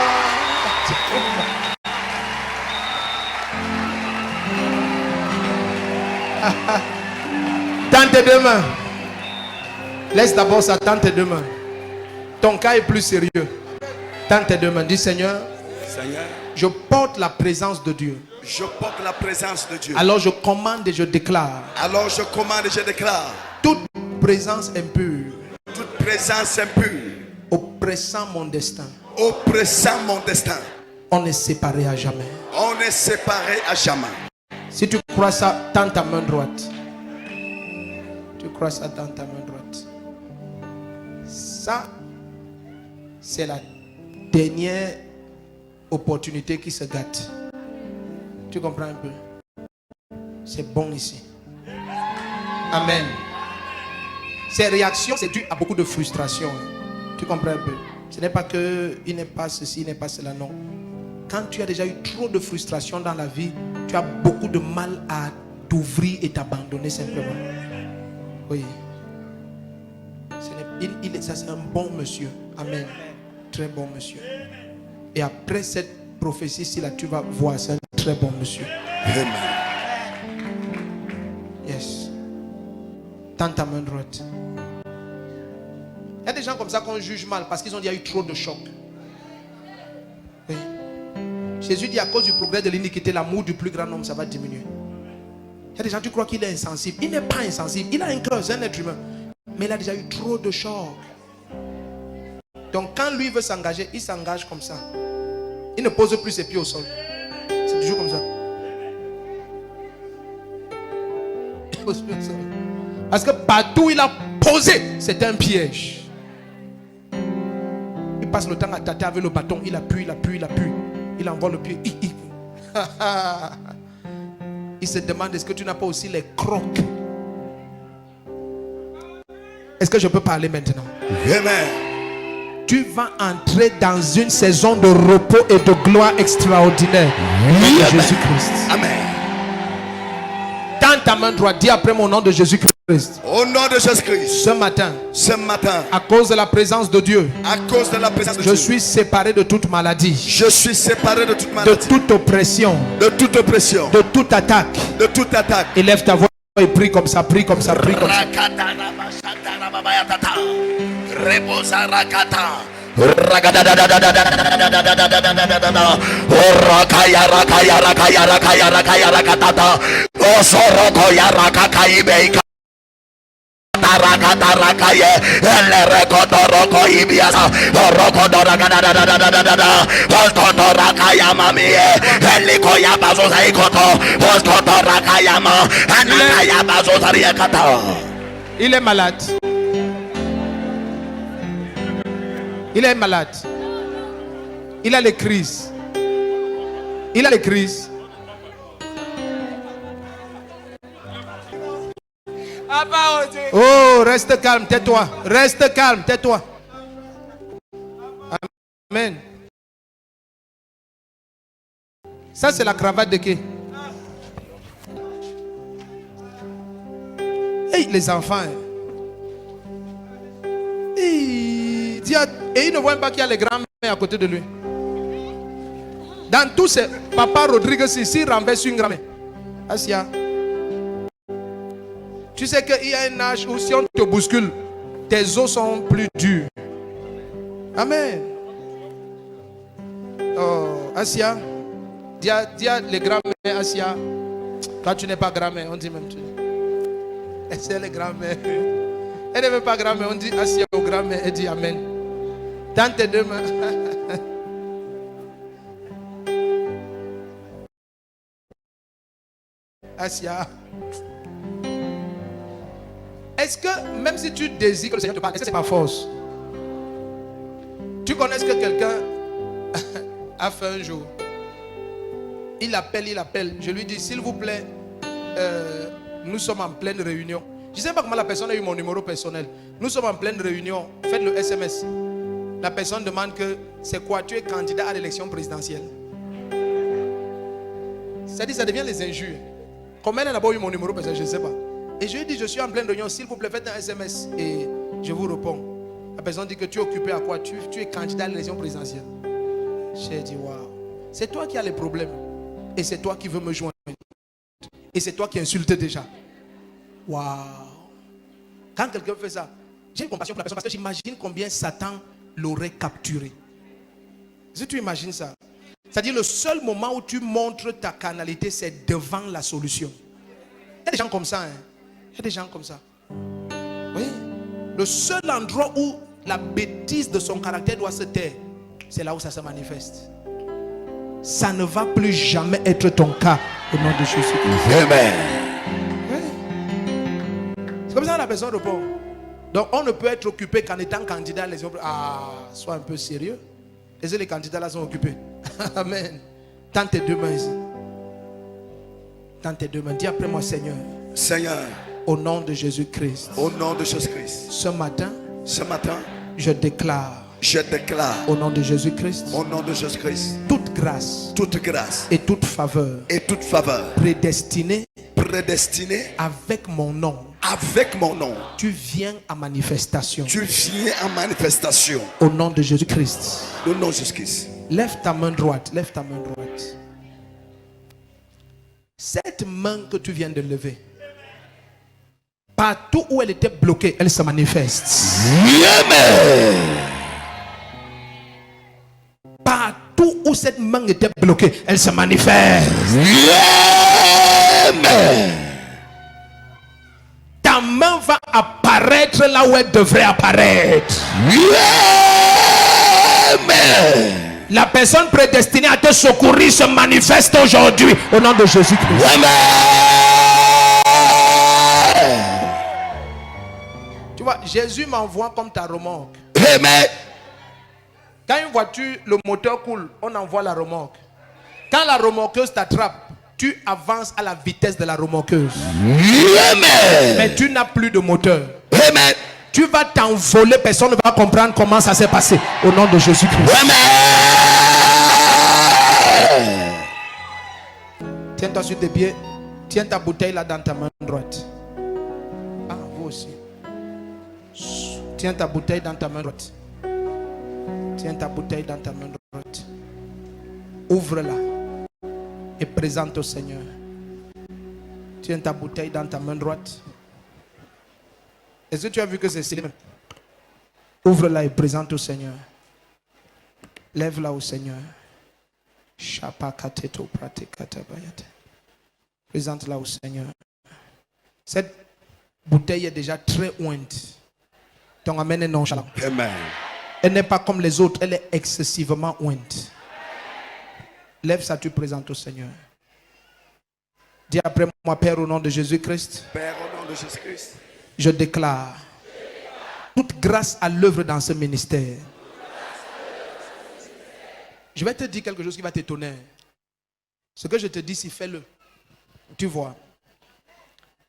Tente tes deux mains. Laisse d'abord ça, tente tes deux mains. Ton cas est plus sérieux. Tente tes deux mains. Dis Seigneur, Seigneur, je porte la présence de Dieu. je porte la présence de Dieu. Alors je commande et je déclare Alors je commande et je déclare toute présence impure toute présence impure oppressant mon destin. oppressant mon destin. On est séparés à jamais. On est séparés à jamais. Si tu crois ça, tends ta main droite. Tu crois ça, tends ta main droite. Ça, c'est la dernière opportunité qui se gâte. Tu comprends un peu? C'est bon ici. Amen. Ces réactions, c'est dû à beaucoup de frustration. Tu comprends un peu? Ce n'est pas que il n'est pas ceci, il n'est pas cela, non. Quand tu as déjà eu trop de frustration dans la vie, tu as beaucoup de mal à t'ouvrir et t'abandonner simplement. Oui. Ça, c'est un bon monsieur. Amen. Très bon monsieur. Et après cette prophétie-ci, là, tu vas voir, c'est un très bon monsieur. Amen. Yes. Tends ta main droite. Il y a des gens comme ça qu'on juge mal parce qu'ils ont déjà eu trop de chocs. Oui. Jésus dit à cause du progrès de l'iniquité, l'amour du plus grand nombre, ça va diminuer. Il y a des gens, tu crois qu'il est insensible. Il n'est pas insensible. Il a un cœur, c'est un être humain. Mais il a déjà eu trop de chocs. Donc quand lui veut s'engager, il s'engage comme ça. Il ne pose plus ses pieds au sol. C'est toujours comme ça. Il pose plus au sol. Parce que partout où il a posé, c'est un piège. Il passe le temps à tâter avec le bâton. Il appuie, il appuie, il appuie. Il envoie le pied. Il se demande, est-ce que tu n'as pas aussi les crocs? Est-ce que je peux parler maintenant? Amen. Tu vas entrer dans une saison de repos et de gloire extraordinaire. Au nom de Jésus-Christ. Amen. Tends ta main droite, dis après mon nom de Jésus-Christ. Au nom de Jésus-Christ. Ce matin, à cause de la présence de Dieu, à cause de la présence de je Dieu, suis séparé de toute maladie, je suis séparé de toute de maladie, toute oppression, de toute oppression, de toute attaque. de toute attaque. Élève ta voix et prie comme ça, prie comme ça, prie comme ça. Il est malade. Il est malade. Il a les crises. Il a les crises. Oh, reste calme, tais-toi. Reste calme, tais-toi. Amen. Ça, c'est la cravate de qui? Hey, les enfants. Et il ne voit pas qu'il y a les grands-mères à côté de lui. Dans tous ces papa Rodriguez ici renverse une grand-mère. Asia. Tu sais qu'il y a un âge où si on te bouscule, tes os sont plus durs. Amen. Oh, Asia. Dis à les grands-mères, Asia. Quand tu n'es pas grand-mère, on dit même tu. C'est les grands-mères. Elle n'est même pas grand-mère, on dit Asia aux grands-mères, elle dit Amen. Dans tes deux mains. Asia. Est-ce que même si tu désires que le Seigneur te parle, est-ce que c'est par force? Tu connais ce que quelqu'un a fait un jour? Il appelle. Je lui dis, s'il vous plaît, nous sommes en pleine réunion. Je ne sais pas comment la personne a eu mon numéro personnel. Nous sommes en pleine réunion. Faites le SMS. La personne demande que c'est quoi? Tu es candidat à l'élection présidentielle. C'est-à-dire, ça devient les injures. Comment elle a d'abord eu mon numéro personnel? Je ne sais pas. Et je lui dis, je suis en pleine réunion. S'il vous plaît, faites un SMS. Et je vous réponds. La personne dit que tu es occupé à quoi? Tu es candidat à l'élection présidentielle. J'ai dit, waouh. C'est toi qui as les problèmes. Et c'est toi qui veux me joindre. Et c'est toi qui insultes déjà. Waouh. Quand quelqu'un fait ça, j'ai une compassion pour la personne parce que j'imagine combien Satan l'aurait capturé. Si tu imagines ça, c'est-à-dire le seul moment où tu montres ta carnalité, c'est devant la solution. Il y a des gens comme ça. Hein? Il y a des gens comme ça. Oui. Le seul endroit où la bêtise de son caractère doit se taire, c'est là où ça se manifeste. Ça ne va plus jamais être ton cas au nom de Jésus. Amen. Oui. C'est comme ça que la personne répond. Donc on ne peut être occupé qu'en étant candidat à l'élection. Ah, sois un peu sérieux. Est-ce que les candidats là sont occupés? Amen. Tends tes deux mains ici. Tends tes deux mains. Dis après moi, Seigneur. Seigneur, Au nom de Jésus-Christ. au nom de Jésus-Christ, Ce matin, je déclare, au nom de Jésus-Christ, au nom de Jésus-Christ, toute grâce toute grâce et toute faveur et toute faveur prédestinée prédestinée avec mon nom. avec mon nom. Tu viens à manifestation. Tu viens en manifestation. Au nom de Jésus-Christ. Au nom de Jésus-Christ. Lève ta main droite. Lève ta main droite. Cette main que tu viens de lever, partout où elle était bloquée, elle se manifeste. Amen. Partout où cette main était bloquée, elle se manifeste. Amen. Ta main va apparaître là où elle devrait apparaître. Amen. La personne prédestinée à te secourir se manifeste aujourd'hui au nom de Jésus-Christ. Amen. Tu vois, Jésus m'envoie comme ta remorque. Amen. Quand une voiture, le moteur coule, on envoie la remorque. Quand la remorqueuse t'attrape, tu avances à la vitesse de la remorqueuse. Amen. Mais tu n'as plus de moteur. Amen. Tu vas t'envoler, personne ne va comprendre comment ça s'est passé. Au nom de Jésus-Christ. Amen. Tiens-toi sur tes pieds. Tiens ta bouteille là dans ta main droite. Ah, vous aussi. Tiens ta bouteille dans ta main droite. Tiens ta bouteille dans ta main droite. Ouvre-la et présente au Seigneur. Tiens ta bouteille dans ta main droite. Est-ce que tu as vu que c'est stylé? Ouvre-la et présente au Seigneur. Lève-la au Seigneur. Présente-la au Seigneur. Cette bouteille est déjà très ointe. Ton amène est nonchalant. Amen. Elle n'est pas comme les autres, elle est excessivement ointe. Lève ça, tu présentes au Seigneur. Dis après moi, Père, au nom de Jésus-Christ. Père, au nom de Jésus-Christ, Je déclare toute grâce à l'œuvre dans ce ministère. Je vais te dire quelque chose qui va t'étonner. Ce que je te dis, si fais-le. Tu vois.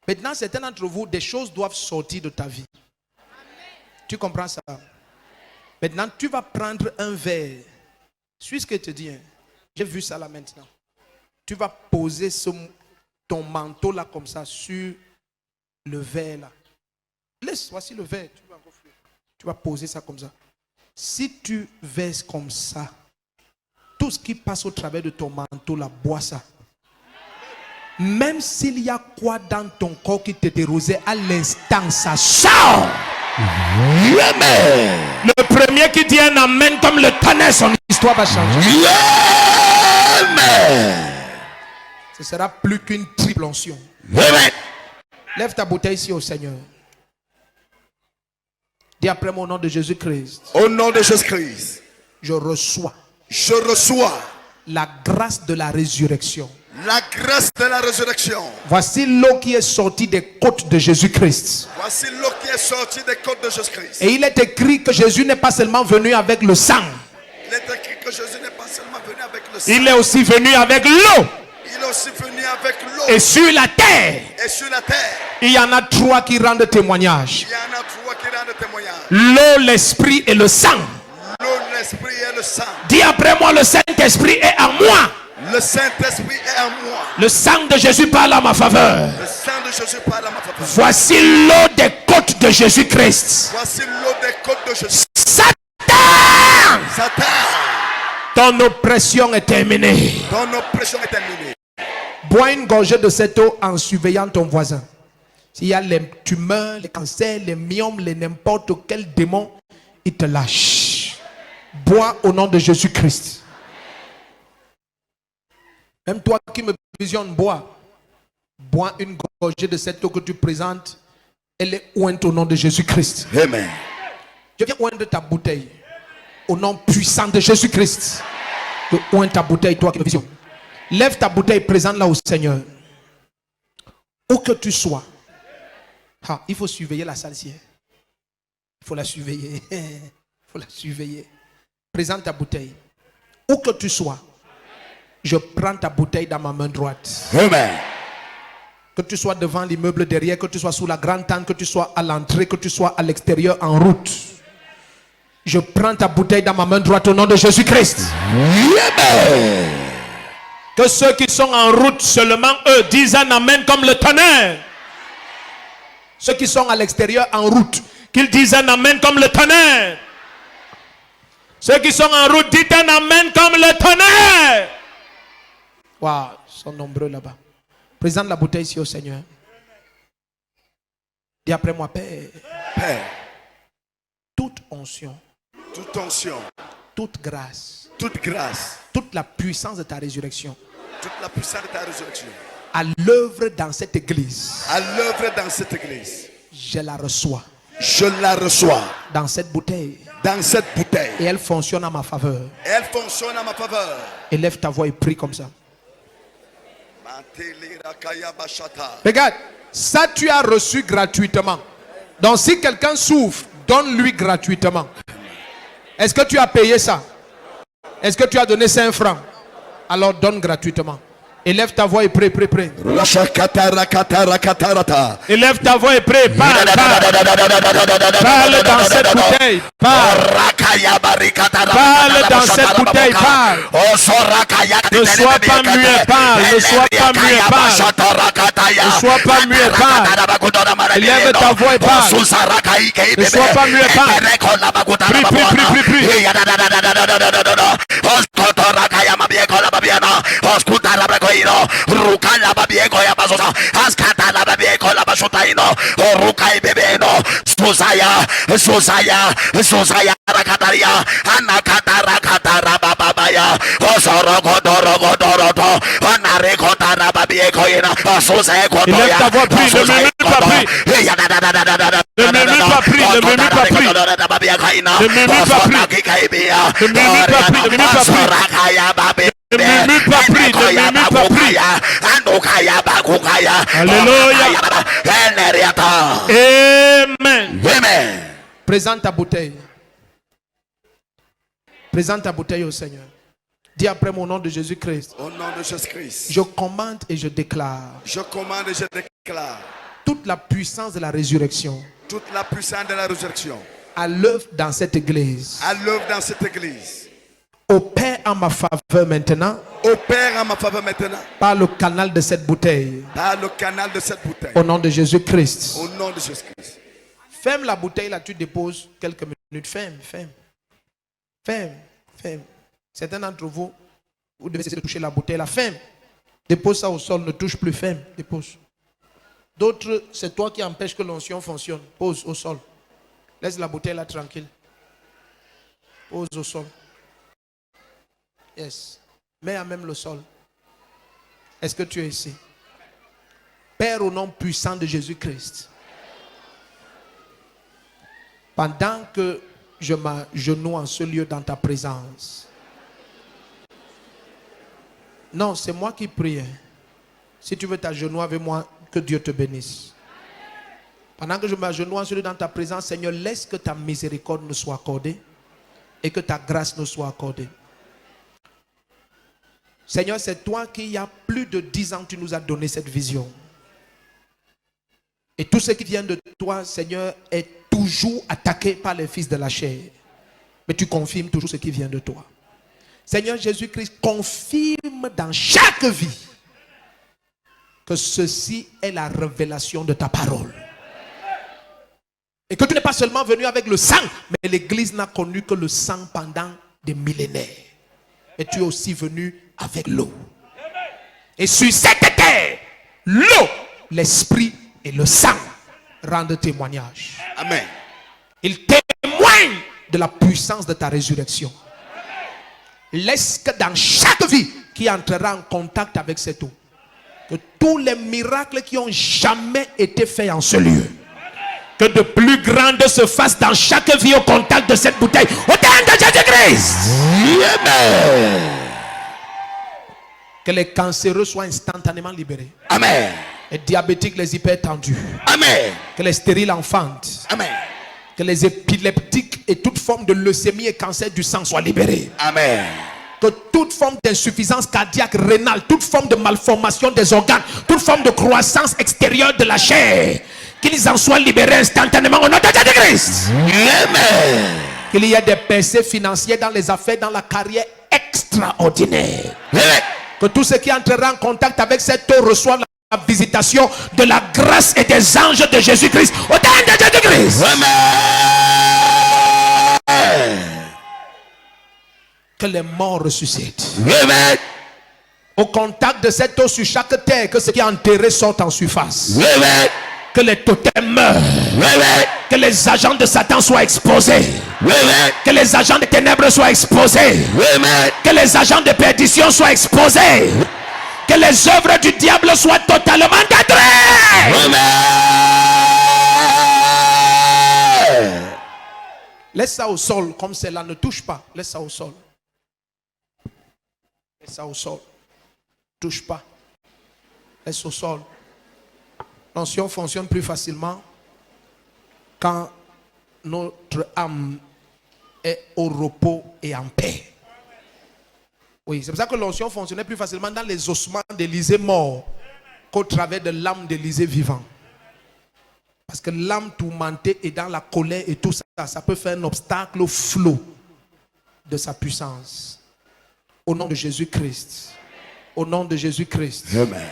Maintenant, certains d'entre vous, des choses doivent sortir de ta vie. Tu comprends ça? Maintenant, tu vas prendre un verre. Suis ce que je te dis. Hein. J'ai vu ça là maintenant. Tu vas poser ton manteau là comme ça sur le verre là. Laisse, voici le verre. Tu vas poser ça comme ça. Si tu verses comme ça, tout ce qui passe au travers de ton manteau là, bois ça. Même s'il y a quoi dans ton corps qui te terrorisait, à l'instant, ça sort. Amen. Le premier qui dit un amen comme le tonnerre, son histoire va changer. Amen. Ce sera plus qu'une triple onction. Amen. Lève ta bouteille ici au Seigneur. Dis après moi au nom de Jésus-Christ. Au nom de Jésus-Christ, Je reçois je reçois la grâce de la résurrection. La grâce de la résurrection. Voici l'eau qui est sortie des côtes de Jésus-Christ. Voici l'eau qui est sortie des côtes de Jésus-Christ. Et il est écrit que Jésus n'est pas seulement venu avec le sang. Il est écrit que Jésus n'est pas seulement venu avec le sang. Il est aussi venu avec l'eau. Il est aussi venu avec l'eau. Et sur la terre, Et sur la terre, il y en a trois qui rendent témoignage. il y en a trois qui rendent témoignage. L'eau, l'esprit et le sang. L'eau, l'esprit et le sang. Dis après moi, le Saint-Esprit est en moi. Le Saint-Esprit est en moi. Le sang de Jésus parle à ma faveur. Le sang de Jésus parle à ma faveur. Voici l'eau des côtes de Jésus-Christ. Voici l'eau des côtes de Jésus. Satan, Satan, ton oppression est terminée. ton oppression est terminée. Bois une gorgée de cette eau en surveillant ton voisin. S'il y a les tumeurs, les cancers, les myomes, les n'importe quel démon, il te lâche. Bois au nom de Jésus-Christ. Même toi qui me visionnes, bois. Bois une gorgée de cette eau que tu présentes. Elle est ointe au nom de Jésus-Christ. Amen. Je viens oindre ta bouteille. Au nom puissant de Jésus-Christ. Je oins ta bouteille, toi qui me visionnes. Lève ta bouteille, présente-la au Seigneur. Où que tu sois. Ah, il faut surveiller la salsière. Il faut la surveiller. Il faut la surveiller. Présente ta bouteille. Où que tu sois. Je prends ta bouteille dans ma main droite. Amen. Que tu sois devant l'immeuble derrière, que tu sois sous la grande tente, que tu sois à l'entrée, que tu sois à l'extérieur en route. Je prends ta bouteille dans ma main droite au nom de Jésus-Christ. Amen. Que ceux qui sont en route, seulement eux, disent un amen comme le tonnerre. Ceux qui sont à l'extérieur en route, qu'ils disent un amen comme le tonnerre. Ceux qui sont en route, dites un amen comme le tonnerre. Waouh, ils sont nombreux là-bas. Présente la bouteille ici au Seigneur. Dis après moi, Père, Père, toute onction, toute onction, toute grâce, toute grâce, toute la puissance de ta résurrection toute la puissance de ta résurrection, à l'œuvre dans cette église, à l'œuvre dans cette église, je la reçois je la reçois dans cette bouteille dans cette bouteille. et elle fonctionne en ma faveur. Elle fonctionne à ma faveur. Élève ta voix et prie comme ça. Regarde, ça tu as reçu gratuitement. Donc si quelqu'un souffre, donne-lui gratuitement. Est-ce que tu as payé ça? Est-ce que tu as donné 5 francs? Alors donne gratuitement. Élève ta voix et prie, prie, prie. Élève ta voix et prie. Parle, parle dans cette bouteille. Parle. Parle dans cette bouteille. Parle. Ne sois pas muet. Parle. Ne sois pas muet. Parle. Ne sois pas muet. Parle. Élève ta voix et parle. Ne sois pas muet. Parle. Prie, prie, prie, prie, prie. Rukala babieko ya bazosa askata la babieko la bashotaino rukai bebeno susaya rakataria anakatara babaya osoro godoro anare kotara babieko ina susaya kotoya. Élève ta voix, prie, ne murmure pas, prie. Ne murmure pas, prie, ne murmure pas, prie. Ne murmure pas, prie. Ne murmure pas, prie. Ne murmure pas, prie. Ne murmure pas, prie. Alléluia. Amen. Amen. Présente ta bouteille. Présente ta bouteille au Seigneur. Dis après mon nom de Jésus-Christ. Au nom de Jésus-Christ. Je commande et je déclare. Je commande et je déclare Toute la puissance de la résurrection. toute la puissance de la résurrection À l'œuvre dans cette église. à l'œuvre dans cette église. Opère en ma faveur maintenant. Opère en ma faveur maintenant Par le canal de cette bouteille. par le canal de cette bouteille. Au nom de Jésus-Christ. Au nom de Jésus-Christ. Ferme la bouteille là, tu déposes quelques minutes. Ferme. Certains d'entre vous, vous devez essayer de toucher la bouteille là. Ferme. Dépose ça au sol, ne touche plus. Ferme. Dépose. D'autres, c'est toi qui empêches que l'onction fonctionne. Pose au sol. Laisse la bouteille là tranquille. Pose au sol. Yes. Mets à même le sol. Est-ce que tu es ici? Père, au nom puissant de Jésus-Christ, pendant que je m'agenouille en ce lieu dans ta présence. Non, c'est moi qui prie. Si tu veux t'agenouiller avec moi, que Dieu te bénisse. Pendant que je m'agenouille celui dans ta présence, Seigneur, laisse que ta miséricorde nous soit accordée et que ta grâce nous soit accordée. Seigneur, c'est toi qui, il y a plus de 10 ans, tu nous as donné cette vision. Et tout ce qui vient de toi, Seigneur, est toujours attaqué par les fils de la chair. Mais tu confirmes toujours ce qui vient de toi. Seigneur Jésus-Christ, confirme dans chaque vie que ceci est la révélation de ta parole. Et que tu n'es pas seulement venu avec le sang, mais l'Église n'a connu que le sang pendant des millénaires. Et tu es aussi venu avec l'eau. Et sur cette terre, l'eau, l'esprit et le sang rendent témoignage. Amen. Ils témoignent de la puissance de ta résurrection. Laisse que dans chaque vie qui entrera en contact avec cette eau, que tous les miracles qui n'ont jamais été faits en ce lieu, que de plus grandes se fassent dans chaque vie au contact de cette bouteille. Au nom de Jésus-Christ. Amen. Que les cancéreux soient instantanément libérés. Amen. Les diabétiques, les hypertendus. Amen. Que les stériles enfantent. Amen. Que les épileptiques et toute forme de leucémie et cancer du sang soient libérés. Amen. Que toute forme d'insuffisance cardiaque, rénale, toute forme de malformation des organes, toute forme de croissance extérieure de la chair, qu'ils en soient libérés instantanément au nom de Jésus-Christ. Amen. Qu'il y ait des percées financières dans les affaires, dans la carrière extraordinaire. Amen. Que tout ce qui entrera en contact avec cette eau reçoive la visitation de la grâce et des anges de Jésus-Christ. Au nom de Jésus-Christ. Amen. Que les morts ressuscitent. Amen. Au contact de cette eau sur chaque terre, que ce qui est enterré sorte en surface. Amen. Que les totems meurent. Amen. Que les agents de Satan soient exposés. Amen. Que les agents de ténèbres soient exposés. Amen. Que les agents de perdition soient exposés. Que les œuvres du diable soient totalement détruites. Amen. Laisse ça au sol comme cela, ne touche pas. Laisse ça au sol. Laisse ça au sol. Touche pas. Laisse au sol. L'onction fonctionne plus facilement quand notre âme est au repos et en paix. Oui, c'est pour ça que l'onction fonctionnait plus facilement dans les ossements d'Élisée mort qu'au travers de l'âme d'Élisée vivant. Parce que l'âme tourmentée et dans la colère et tout ça, ça peut faire un obstacle au flot de sa puissance. Au nom de Jésus-Christ. Au nom de Jésus-Christ. Amen.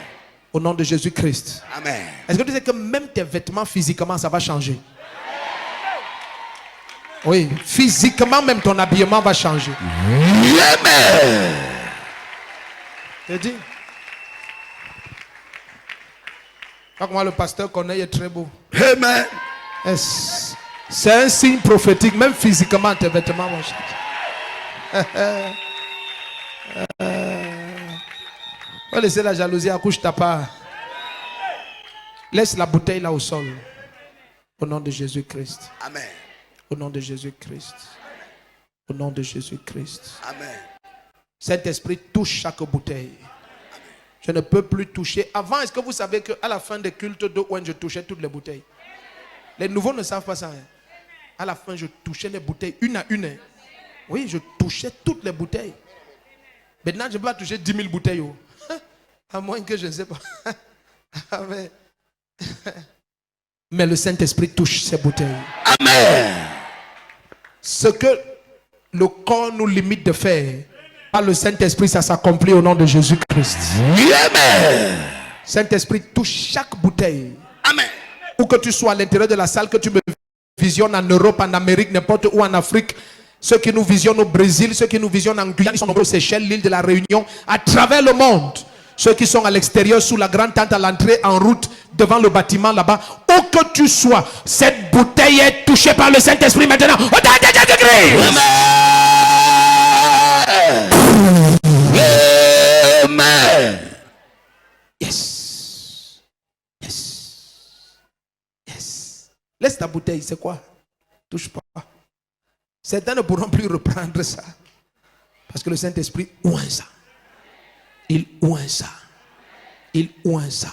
Au nom de Jésus-Christ. Amen. Est-ce que tu sais que même tes vêtements physiquement, ça va changer? Oui, physiquement même ton habillement va changer. Amen. Je dis. Moi, le pasteur connaît, il est très beau. Amen. C'est un signe prophétique, même physiquement tes vêtements vont changer. Va laisser la jalousie à couche ta part. Laisse la bouteille là au sol. Au nom de Jésus-Christ. Amen. Au nom de Jésus-Christ. Au nom de Jésus-Christ. Amen. Saint-Esprit touche chaque bouteille. Je ne peux plus toucher. Avant, est-ce que vous savez qu'à la fin des cultes de Owen, je touchais toutes les bouteilles? Les nouveaux ne savent pas ça. Hein? À la fin, je touchais les bouteilles une à une. Hein? Oui, je touchais toutes les bouteilles. Maintenant, je ne peux pas toucher 10 000 bouteilles. Oh. À moins que je ne sais pas. Amen. Mais le Saint-Esprit touche ces bouteilles. Amen. Ce que le corps nous limite de faire, par le Saint-Esprit, ça s'accomplit au nom de Jésus-Christ. Amen. Saint-Esprit touche chaque bouteille. Amen. Où que tu sois à l'intérieur de la salle, que tu me visionnes en Europe, en Amérique, n'importe où en Afrique, ceux qui nous visionnent au Brésil, ceux qui nous visionnent en Guyane, ils sont nombreux aux Seychelles, l'île de la Réunion, à travers le monde. Ceux qui sont à l'extérieur, sous la grande tente, à l'entrée, en route, devant le bâtiment là-bas, où que tu sois, cette bouteille est touchée par le Saint-Esprit maintenant. Au nom de Jésus-Christ. Amen. Yes. Yes. Yes. Laisse ta bouteille, c'est quoi? Touche pas. Certains ne pourront plus reprendre ça. Parce que le Saint-Esprit oint ça. Il oint ça. Il oint ça.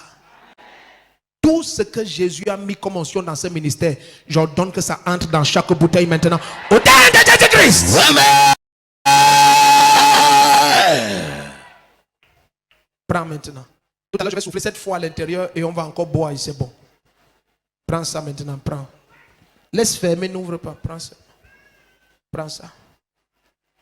Tout ce que Jésus a mis comme onction dans ce ministère, j'ordonne que ça entre dans chaque bouteille maintenant. Au nom de Jésus-Christ. Amen. Prends maintenant. Tout à l'heure, je vais souffler cette fois à l'intérieur et on va encore boire et c'est bon. Prends ça maintenant, prends. Laisse fermer, n'ouvre pas. Prends ça. Prends ça.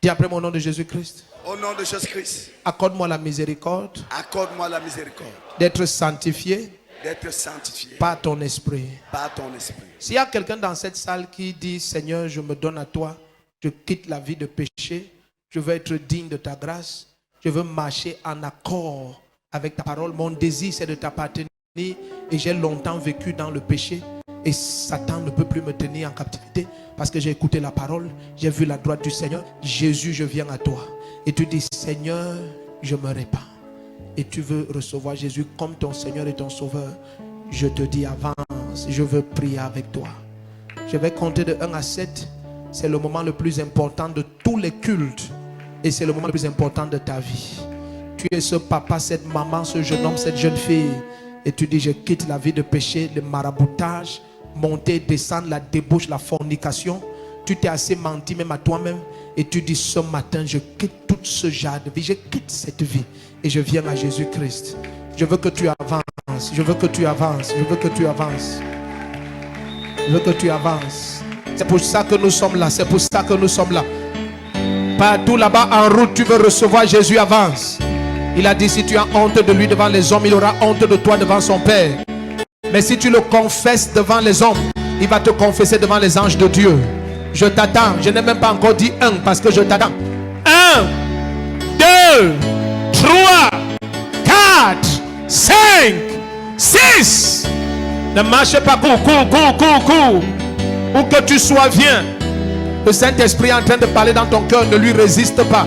Dis après mon nom de Jésus-Christ. Au nom de Jésus-Christ, Accorde-moi la miséricorde accorde-moi la miséricorde d'être sanctifié d'être sanctifié par ton esprit. par ton esprit. S'il y a quelqu'un dans cette salle qui dit, Seigneur, je me donne à toi, je quitte la vie de péché, je veux être digne de ta grâce, je veux marcher en accord avec ta parole. Mon désir, c'est de t'appartenir et j'ai longtemps vécu dans le péché et Satan ne peut plus me tenir en captivité parce que j'ai écouté la parole, j'ai vu la droite du Seigneur. Jésus, je viens à toi. Et tu dis, Seigneur, je me répands. Et tu veux recevoir Jésus comme ton Seigneur et ton Sauveur. Je te dis, avance, je veux prier avec toi. Je vais compter de 1 à 7. C'est le moment le plus important de tous les cultes. Et c'est le moment le plus important de ta vie. Tu es ce papa, cette maman, ce jeune homme, cette jeune fille. Et tu dis, je quitte la vie de péché, le maraboutage, monter, descendre, la débauche, la fornication. Tu t'es assez menti même à toi-même. Et tu dis, ce matin, je quitte tout ce genre de vie. Je quitte cette vie. Et je viens à Jésus-Christ. Je veux que tu avances. Je veux que tu avances. Je veux que tu avances. Je veux que tu avances. C'est pour ça que nous sommes là. C'est pour ça que nous sommes là. Partout là-bas en route, tu veux recevoir Jésus, avance. Il a dit, si tu as honte de lui devant les hommes, il aura honte de toi devant son Père. Mais si tu le confesses devant les hommes, il va te confesser devant les anges de Dieu. Je t'attends. Je n'ai même pas encore dit 1 parce que je t'attends. 1, 2, 3, 4, 5, 6. Ne marche pas, cours. Où que tu sois, viens. Le Saint-Esprit est en train de parler dans ton cœur. Ne lui résiste pas.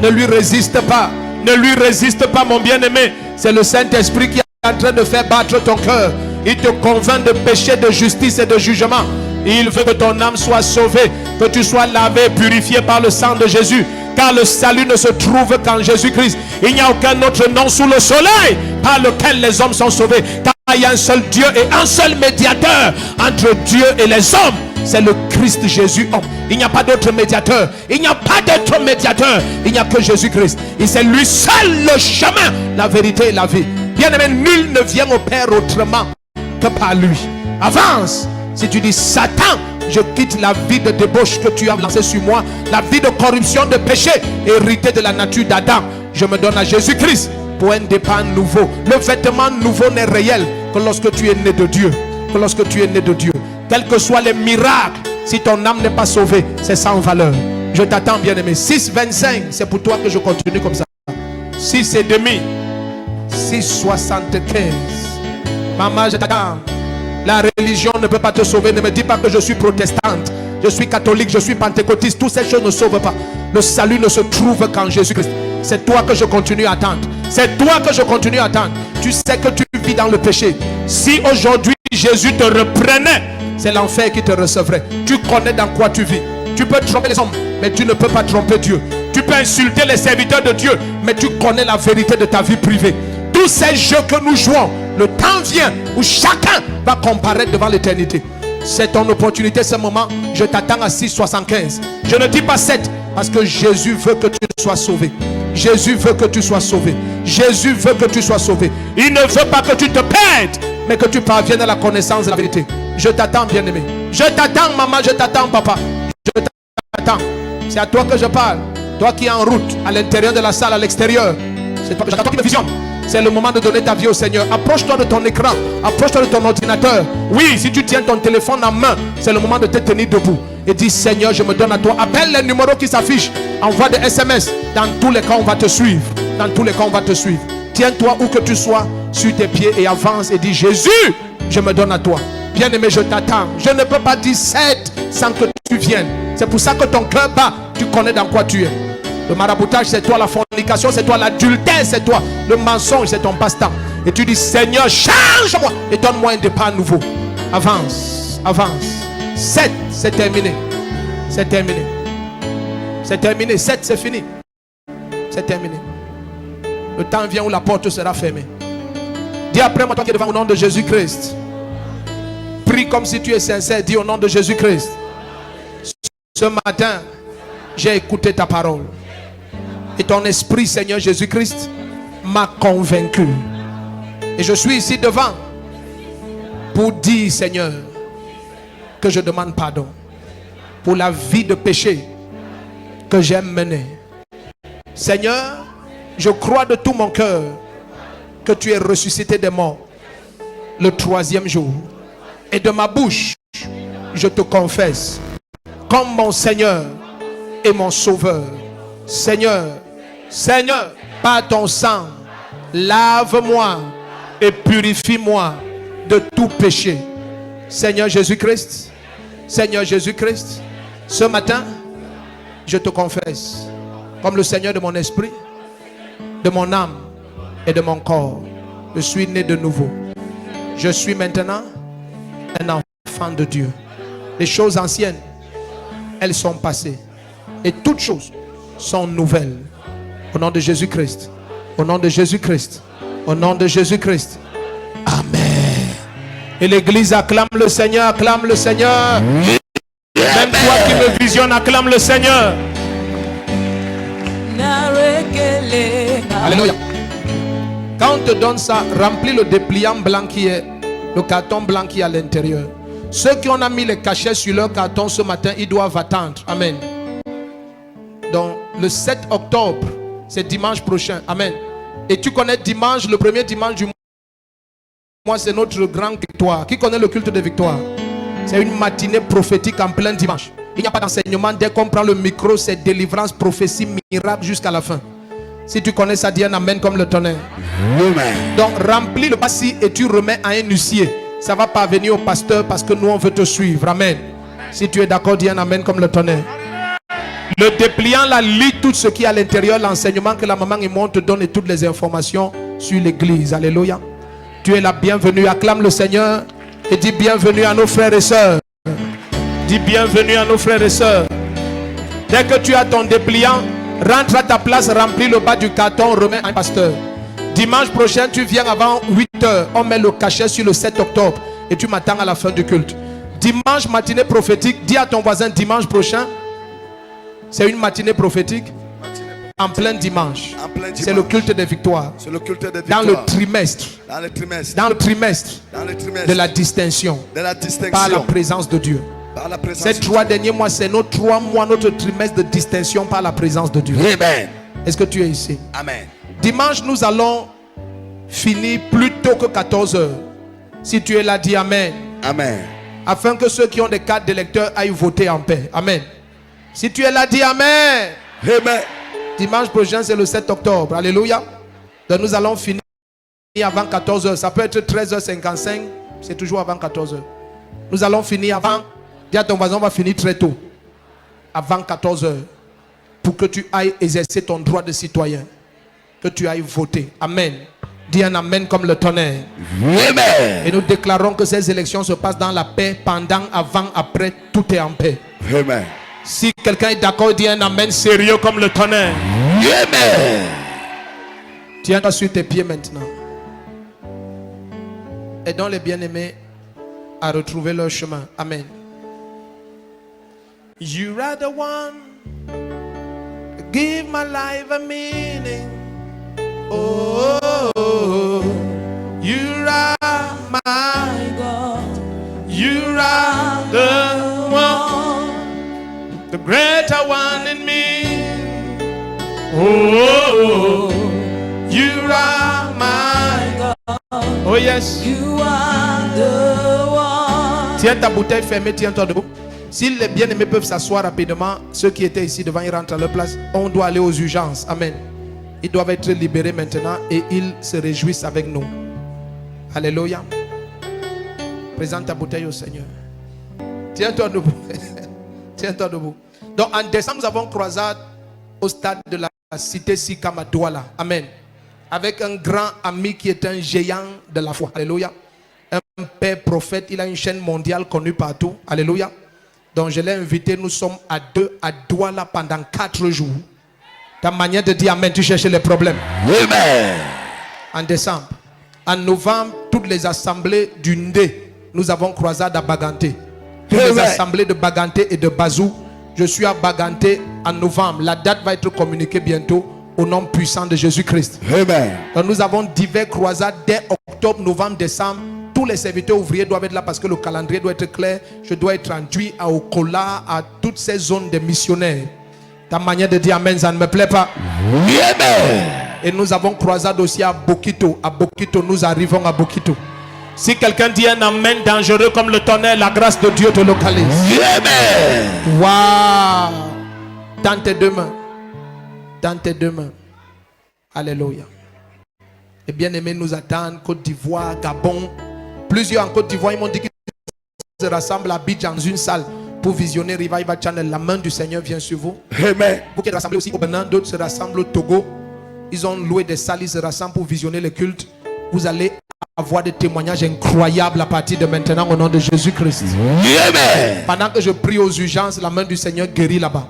Ne lui résiste pas. Ne lui résiste pas, mon bien-aimé. C'est le Saint-Esprit qui est en train de faire battre ton cœur. Il te convainc de péché, de justice et de jugement. Il veut que ton âme soit sauvée, que tu sois lavé, purifié par le sang de Jésus. Car le salut ne se trouve qu'en Jésus-Christ. Il n'y a aucun autre nom sous le soleil par lequel les hommes sont sauvés. Car il y a un seul Dieu et un seul médiateur entre Dieu et les hommes. C'est le Christ Jésus homme. Il n'y a pas d'autre médiateur. Il n'y a pas d'autre médiateur. Il n'y a que Jésus-Christ. Et c'est lui seul le chemin, la vérité et la vie. Bien aimé, nul ne vient au Père autrement que par lui. Avance. Si tu dis, Satan, je quitte la vie de débauche que tu as lancée sur moi, la vie de corruption, de péché, héritée de la nature d'Adam, je me donne à Jésus-Christ pour un départ nouveau. Le vêtement nouveau n'est réel que lorsque tu es né de Dieu. Que lorsque tu es né de Dieu. Quels que soient les miracles, si ton âme n'est pas sauvée, c'est sans valeur. Je t'attends, bien-aimé. 6,25, c'est pour toi que je continue comme ça. 6,5. 6,75. Maman, je t'attends. La religion ne peut pas te sauver. Ne me dis pas que je suis protestante, je suis catholique, je suis pentecôtiste. Toutes ces choses ne sauvent pas. Le salut ne se trouve qu'en Jésus-Christ. C'est toi que je continue à attendre. C'est toi que je continue à attendre. Tu sais que tu vis dans le péché. Si aujourd'hui Jésus te reprenait, c'est l'enfer qui te recevrait. Tu connais dans quoi tu vis. Tu peux tromper les hommes, mais tu ne peux pas tromper Dieu. Tu peux insulter les serviteurs de Dieu, mais tu connais la vérité de ta vie privée. Tous ces jeux que nous jouons, le temps vient où chacun va comparaître devant l'éternité. C'est ton opportunité, ce moment. Je t'attends à 6,75. Je ne dis pas 7 parce que Jésus veut que tu sois sauvé. Jésus veut que tu sois sauvé. Jésus veut que tu sois sauvé. Il ne veut pas que tu te perdes, mais que tu parviennes à la connaissance de la vérité. Je t'attends, bien-aimé. Je t'attends, maman. Je t'attends, papa. Je t'attends. C'est à toi que je parle. Toi qui es en route, à l'intérieur de la salle, à l'extérieur. C'est toi qui me visionne. C'est le moment de donner ta vie au Seigneur. Approche-toi de ton écran. Approche-toi de ton ordinateur. Oui, si tu tiens ton téléphone en main, c'est le moment de te tenir debout. Et dis, Seigneur, je me donne à toi. Appelle les numéros qui s'affichent. Envoie des SMS. Dans tous les cas, on va te suivre. Dans tous les cas, on va te suivre. Tiens-toi où que tu sois sur tes pieds et avance et dis, Jésus, je me donne à toi. Bien-aimé, je t'attends. Je ne peux pas dire 7 sans que tu viennes. C'est pour ça que ton cœur bat. Tu connais dans quoi tu es. Le maraboutage, c'est toi. La fornication, c'est toi. L'adultère, c'est toi. Le mensonge, c'est ton passe-temps. Et tu dis, Seigneur, change-moi et donne-moi un départ nouveau. Avance, avance. 7, c'est terminé. C'est terminé. C'est terminé. 7, c'est fini. C'est terminé. Le temps vient où la porte sera fermée. Dis après moi, toi qui es devant, au nom de Jésus-Christ. Prie comme si tu es sincère. Dis au nom de Jésus-Christ. Ce matin, j'ai écouté ta parole. Et ton esprit, Seigneur Jésus-Christ, m'a convaincu. Et je suis ici devant pour dire, Seigneur, que je demande pardon pour la vie de péché que j'ai menée. Seigneur, je crois de tout mon cœur que tu es ressuscité des morts le 3e jour. Et de ma bouche, je te confesse comme mon Seigneur et mon Sauveur. Seigneur, Seigneur, par ton sang, lave-moi et purifie-moi de tout péché. Seigneur Jésus-Christ, Seigneur Jésus-Christ, ce matin, je te confesse comme le Seigneur de mon esprit, de mon âme et de mon corps. Je suis né de nouveau. Je suis maintenant un enfant de Dieu. Les choses anciennes, elles sont passées. Et toutes choses sont nouvelles. Au nom de Jésus-Christ. Au nom de Jésus-Christ. Au nom de Jésus-Christ. Amen. Et l'église acclame le Seigneur, acclame le Seigneur. Même toi qui me visionnes, acclame le Seigneur. Alléluia. Quand on te donne ça, remplis le dépliant blanc qui est, le carton blanc qui est à l'intérieur. Ceux qui ont mis les cachets sur leur carton ce matin, ils doivent attendre. Amen. Donc le 7 octobre, c'est dimanche prochain. Amen. Et tu connais dimanche, le premier dimanche du mois, c'est notre grande victoire. Qui connaît le culte de victoire? C'est une matinée prophétique en plein dimanche. Il n'y a pas d'enseignement. Dès qu'on prend le micro, c'est délivrance, prophétie, miracle jusqu'à la fin. Si tu connais ça, dis un amen comme le tonnerre. Amen. Donc remplis le passé et tu remets à un huissier. Ça va parvenir au pasteur parce que nous on veut te suivre. Amen. Si tu es d'accord, dis un amen comme le tonnerre. Le dépliant là lit tout ce qui est à l'intérieur, l'enseignement que la maman et moi te donne et toutes les informations sur l'église. Alléluia. Tu es la bienvenue. Acclame le Seigneur et dis bienvenue à nos frères et sœurs. Dis bienvenue à nos frères et sœurs. Dès que tu as ton dépliant, rentre à ta place, remplis le bas du carton, remets à un pasteur. Dimanche prochain, tu viens avant 8h. On met le cachet sur le 7 octobre et tu m'attends à la fin du culte. Dimanche, matinée prophétique. Dis à ton voisin dimanche prochain. C'est une matinée prophétique en plein dimanche. C'est le culte des victoires. Dans le trimestre. Dans le trimestre de la distinction. Par la présence de Dieu. Ces 3 derniers mois, c'est nos 3 mois, notre trimestre de distinction par la présence de Dieu. Amen. Est-ce que tu es ici? Amen. Dimanche, nous allons finir plus tôt que 14h. Si tu es là, dis Amen. Amen. Afin que ceux qui ont des cartes d'électeurs aillent voter en paix. Amen. Si tu es là, dis Amen. Amen. Dimanche prochain, c'est le 7 octobre. Alléluia. Donc nous allons finir avant 14h. Ça peut être 13h55. C'est toujours avant 14h. Nous allons finir avant. Dis à ton voisin, on va finir très tôt. Avant 14h. Pour que tu ailles exercer ton droit de citoyen. Que tu ailles voter. Amen. Dis un amen comme le tonnerre. Amen. Et nous déclarons que ces élections se passent dans la paix. Pendant, avant, après, tout est en paix. Amen. Si quelqu'un est d'accord, dis un amen sérieux comme le tonnerre. Amen. Tiens-toi sur tes pieds maintenant. Aidons les bien-aimés à retrouver leur chemin. Amen. You are the one. Give my life a meaning. Oh, you are my God. You are the one, the greater one in me. Oh, you are my God. Oh yes. You are the one. Tiens ta bouteille fermée, tiens-toi debout. Si les bien-aimés peuvent s'asseoir rapidement, ceux qui étaient ici devant, ils rentrent à leur place. On doit aller aux urgences. Amen. Ils doivent être libérés maintenant et ils se réjouissent avec nous. Alléluia. Présente ta bouteille au Seigneur. Tiens-toi debout. Tiens-toi debout. Donc en décembre, nous avons croisade au stade de la cité Sikama Douala. Amen. Avec un grand ami qui est un géant de la foi. Alléluia. Un père prophète. Il a une chaîne mondiale connue partout. Alléluia. Donc je l'ai invité. Nous sommes à 2 à Douala pendant 4 jours. Ta manière de dire amen, tu cherches les problèmes. Amen. En décembre. En novembre, toutes les assemblées du Ndé, nous avons croisade à Baganté. Toutes les assemblées de Baganté et de Bazou, je suis à Baganté en novembre. La date va être communiquée bientôt au nom puissant de Jésus-Christ. Donc nous avons divers croisades dès octobre, novembre, décembre. Tous les serviteurs ouvriers doivent être là parce que le calendrier doit être clair. Je dois être induit à Okola, à toutes ces zones de missionnaires. Ta manière de dire amen, ça ne me plaît pas. Et nous avons croisade aussi à Bokito. À Bokito, nous arrivons à Bokito. Si quelqu'un dit un amen dangereux comme le tonnerre, la grâce de Dieu te localise. Waouh! Dans tes deux mains. Dans tes deux mains. Alléluia. Et bien aimés nous attendent Côte d'Ivoire, Gabon. Plusieurs en Côte d'Ivoire, ils m'ont dit qu'ils se rassemblent à Abidjan dans une salle pour visionner Revival Channel. La main du Seigneur vient sur vous. Amen. Vous qui êtes rassemblés aussi au Bénin, d'autres se rassemblent au Togo. Ils ont loué des salles, ils se rassemblent pour visionner le culte. Vous allez avoir des témoignages incroyables à partir de maintenant au nom de Jésus-Christ. Amen. Pendant que je prie aux urgences, la main du Seigneur guérit là-bas.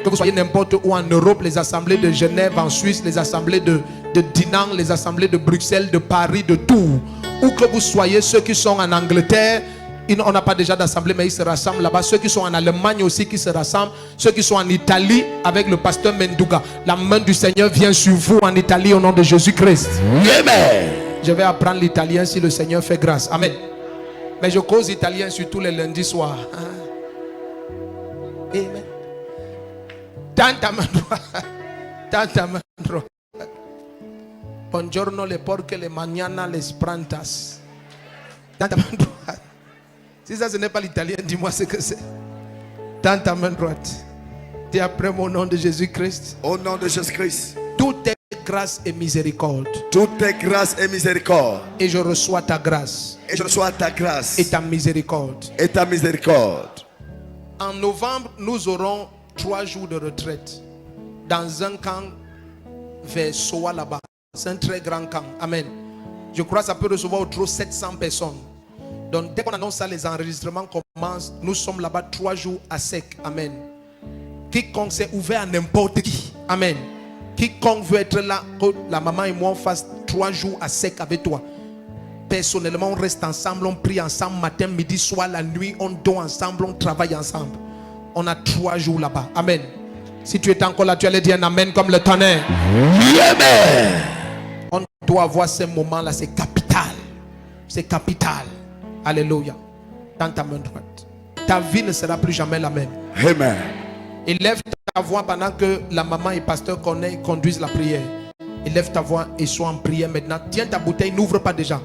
Que vous soyez n'importe où en Europe, les assemblées de Genève, en Suisse, les assemblées de Dinant, les assemblées de Bruxelles, de Paris, de Tours. Où que vous soyez, ceux qui sont en Angleterre, on n'a pas déjà d'assemblée, mais ils se rassemblent là-bas. Ceux qui sont en Allemagne aussi, qui se rassemblent. Ceux qui sont en Italie, avec le pasteur Menduga. La main du Seigneur vient sur vous en Italie au nom de Jésus-Christ. Amen. Je vais apprendre l'italien si le Seigneur fait grâce. Amen. Mais je cause italien surtout les lundis soirs. Amen. Tanta main droite. Tanta main droite. Buongiorno le porche, le mañana les prantas. Tanta main droite. Si ça ce n'est pas l'italien, dis-moi ce que c'est. Tanta main droite. Dis après mon nom de Jésus-Christ. Au nom de Jésus-Christ. Tout est grâce et miséricorde. Tout est grâce et miséricorde. Et je reçois ta grâce. Et je reçois ta grâce. Et ta miséricorde. Et ta miséricorde. En novembre, nous aurons 3 jours de retraite dans un camp vers Soa là-bas. C'est un très grand camp. Amen. Je crois que ça peut recevoir autour de 700 personnes. Donc dès qu'on annonce ça, les enregistrements commencent. Nous sommes là-bas 3 jours à sec. Amen. Quiconque s'est ouvert à n'importe qui. Amen. Quiconque veut être là, que la maman et moi on fasse 3 jours à sec avec toi. Personnellement, on reste ensemble, on prie ensemble, matin, midi, soir, la nuit, on dort ensemble, on travaille ensemble. On a 3 jours là-bas. Amen. Si tu es encore là, tu allais dire un amen comme le tonnerre. Amen. On doit avoir ces moments-là, c'est capital. C'est capital. Alléluia. Dans ta main droite. Ta vie ne sera plus jamais la même. Amen. Élève ta voix pendant que la maman et pasteur Corneille conduisent la prière. Élève ta voix et sois en prière maintenant. Tiens ta bouteille, n'ouvre pas déjà.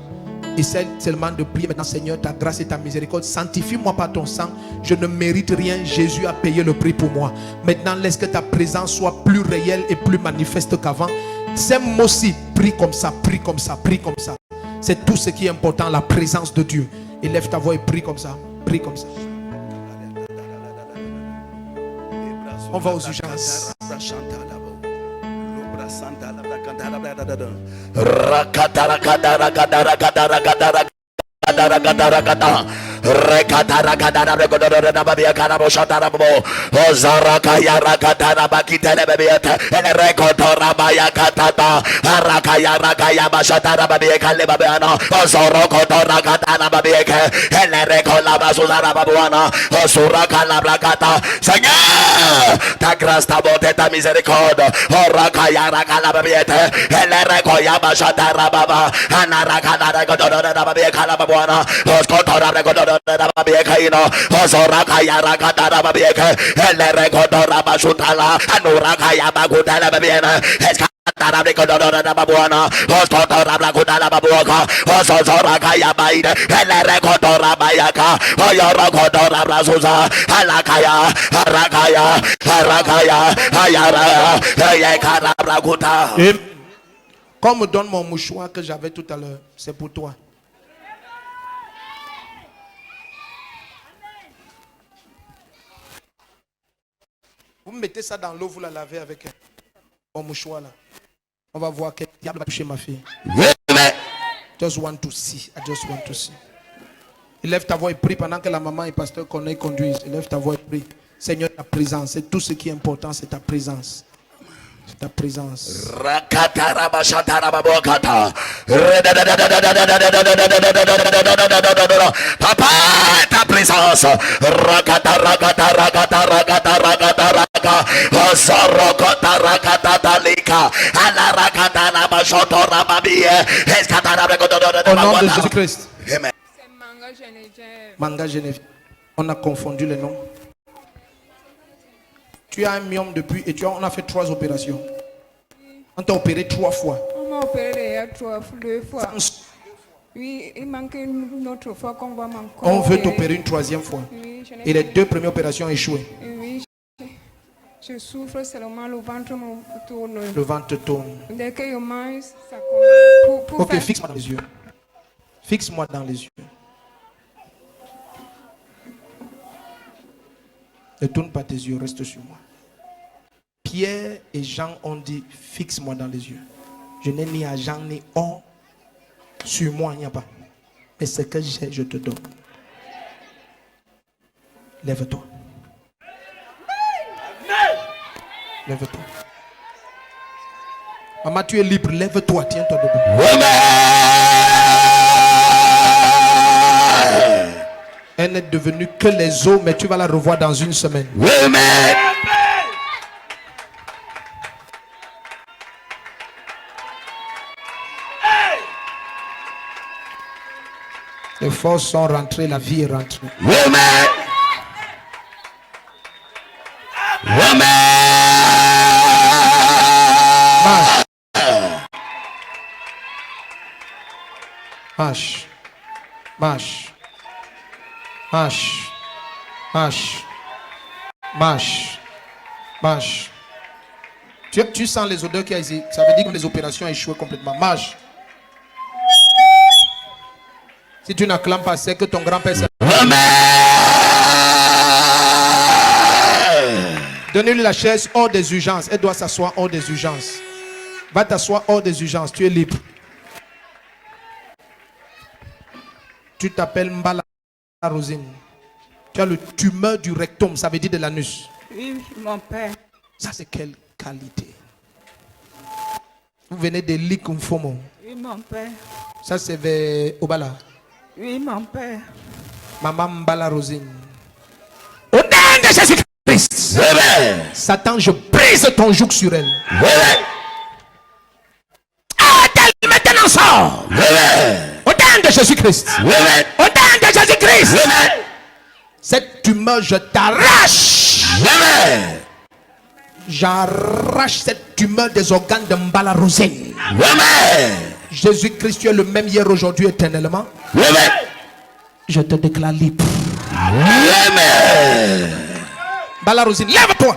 Essaie seulement de prier maintenant. Seigneur, ta grâce et ta miséricorde, sanctifie-moi par ton sang. Je ne mérite rien. Jésus a payé le prix pour moi. Maintenant, laisse que ta présence soit plus réelle et plus manifeste qu'avant. Ces mots-ci, prie comme ça, prie comme ça, prie comme ça. C'est tout ce qui est important, la présence de Dieu. Élève ta voix et prie comme ça, prie comme ça. On va aux urgences. Rekatara kadara rekodora babia karabo shatara bo ozara kaya rakatara bakitele bebiata ele rekodora baya katata arakaya rakaya bashatara babia kale babiana ozoro kodora katara babia ele rekola basuzara babuana ozura kala brakata Seigneur ta grâce ta bonté ta miséricorde orakaya rakala babiata ele rekoya bashatara baba anarakala rekodora babia kala babuana ozkodora rekodora Rababiekaino, Ozorakaya Rakatara Babieka, Elerekodora Basutala, Anurakaya Bagutala Babiena, Escatara Recodora Babuana, Ostotora Blacutala Babuaka, Ozorakaya Baide, Elerekodora Bayaka, Oyorokodora Brasuza, Alakaya, Arakaya, Arakaya, Ayara, Ayakara Brakuta. Comme me donne mon mouchoir que j'avais tout à l'heure, c'est pour toi. Vous mettez ça dans l'eau, vous la lavez avec mon mouchoir là. On va voir quel diable va toucher ma fille. Just want to see. I just want to see. Élève ta voix et prie pendant que la maman et le pasteur Corneille conduisent. Élève ta voix et prie. Seigneur, ta présence, c'est tout ce qui est important, c'est ta présence. C'est ta présence. Papa, ta présence. Rakata, rakata, rakata, rakata, rakata, rakata. Osorokota, rakata, talika. Ala rakata, rabajoto, rababie. Eskatara, Au nom de Jésus-Christ. Amen. Manga Geneviève. On a confondu les noms. Tu as un myome depuis et on a fait 3 opérations. On t'a opéré 3 fois. On m'a opéré 2 fois. Oui, il manque une autre fois qu'on va m'encore. On veut t'opérer une 3e fois. Oui, Et les 2 premières opérations ont échoué. Oui, je souffre seulement, le ventre me tourne. Le ventre tourne. Dès que je mange, ça commence. Ok, fixe-moi dans les yeux. Fixe-moi dans les yeux. Ne tourne pas tes yeux, reste sur moi. Pierre et Jean ont dit, fixe-moi dans les yeux. Je n'ai ni argent ni or. Sur moi, il n'y a pas. Mais ce que j'ai, je te donne. Lève-toi. Lève-toi. Maman, tu es libre. Lève-toi. Tiens-toi debout. Elle n'est devenue que les os, mais tu vas la revoir dans une semaine. Amen. Les forces sont rentrées, la vie est rentrée. Amen. Amen. Marche. Marche. Marche. Marche. Marche. Marche. Tu sens les odeurs qu'il y a ici. Ça veut dire que les opérations ont échoué complètement. Marche. Si tu n'acclames pas, c'est que ton grand-père s'est... Donnez-lui la chaise hors des urgences. Elle doit s'asseoir hors des urgences. Va t'asseoir hors des urgences. Tu es libre. Tu t'appelles Mbala Rosine. Tu as le tumeur du rectum. Ça veut dire de l'anus. Oui, mon père. Ça, c'est quelle qualité. Vous venez de Likumfomo. Oui, mon père. Ça, c'est vers Obala. Oui, mon père. Maman Mbala Rosine. Au nom de Jésus-Christ. Satan, je brise ton joug sur elle. Elle maintenant sort. Au nom de Jésus-Christ. Au nom de Jésus-Christ. Cette tumeur, je t'arrache. J'arrache cette tumeur des organes de Mbala Rosine. Jésus-Christ, tu es le même hier, aujourd'hui, éternellement. Je te déclare libre. Mbala Rosine, lève-toi.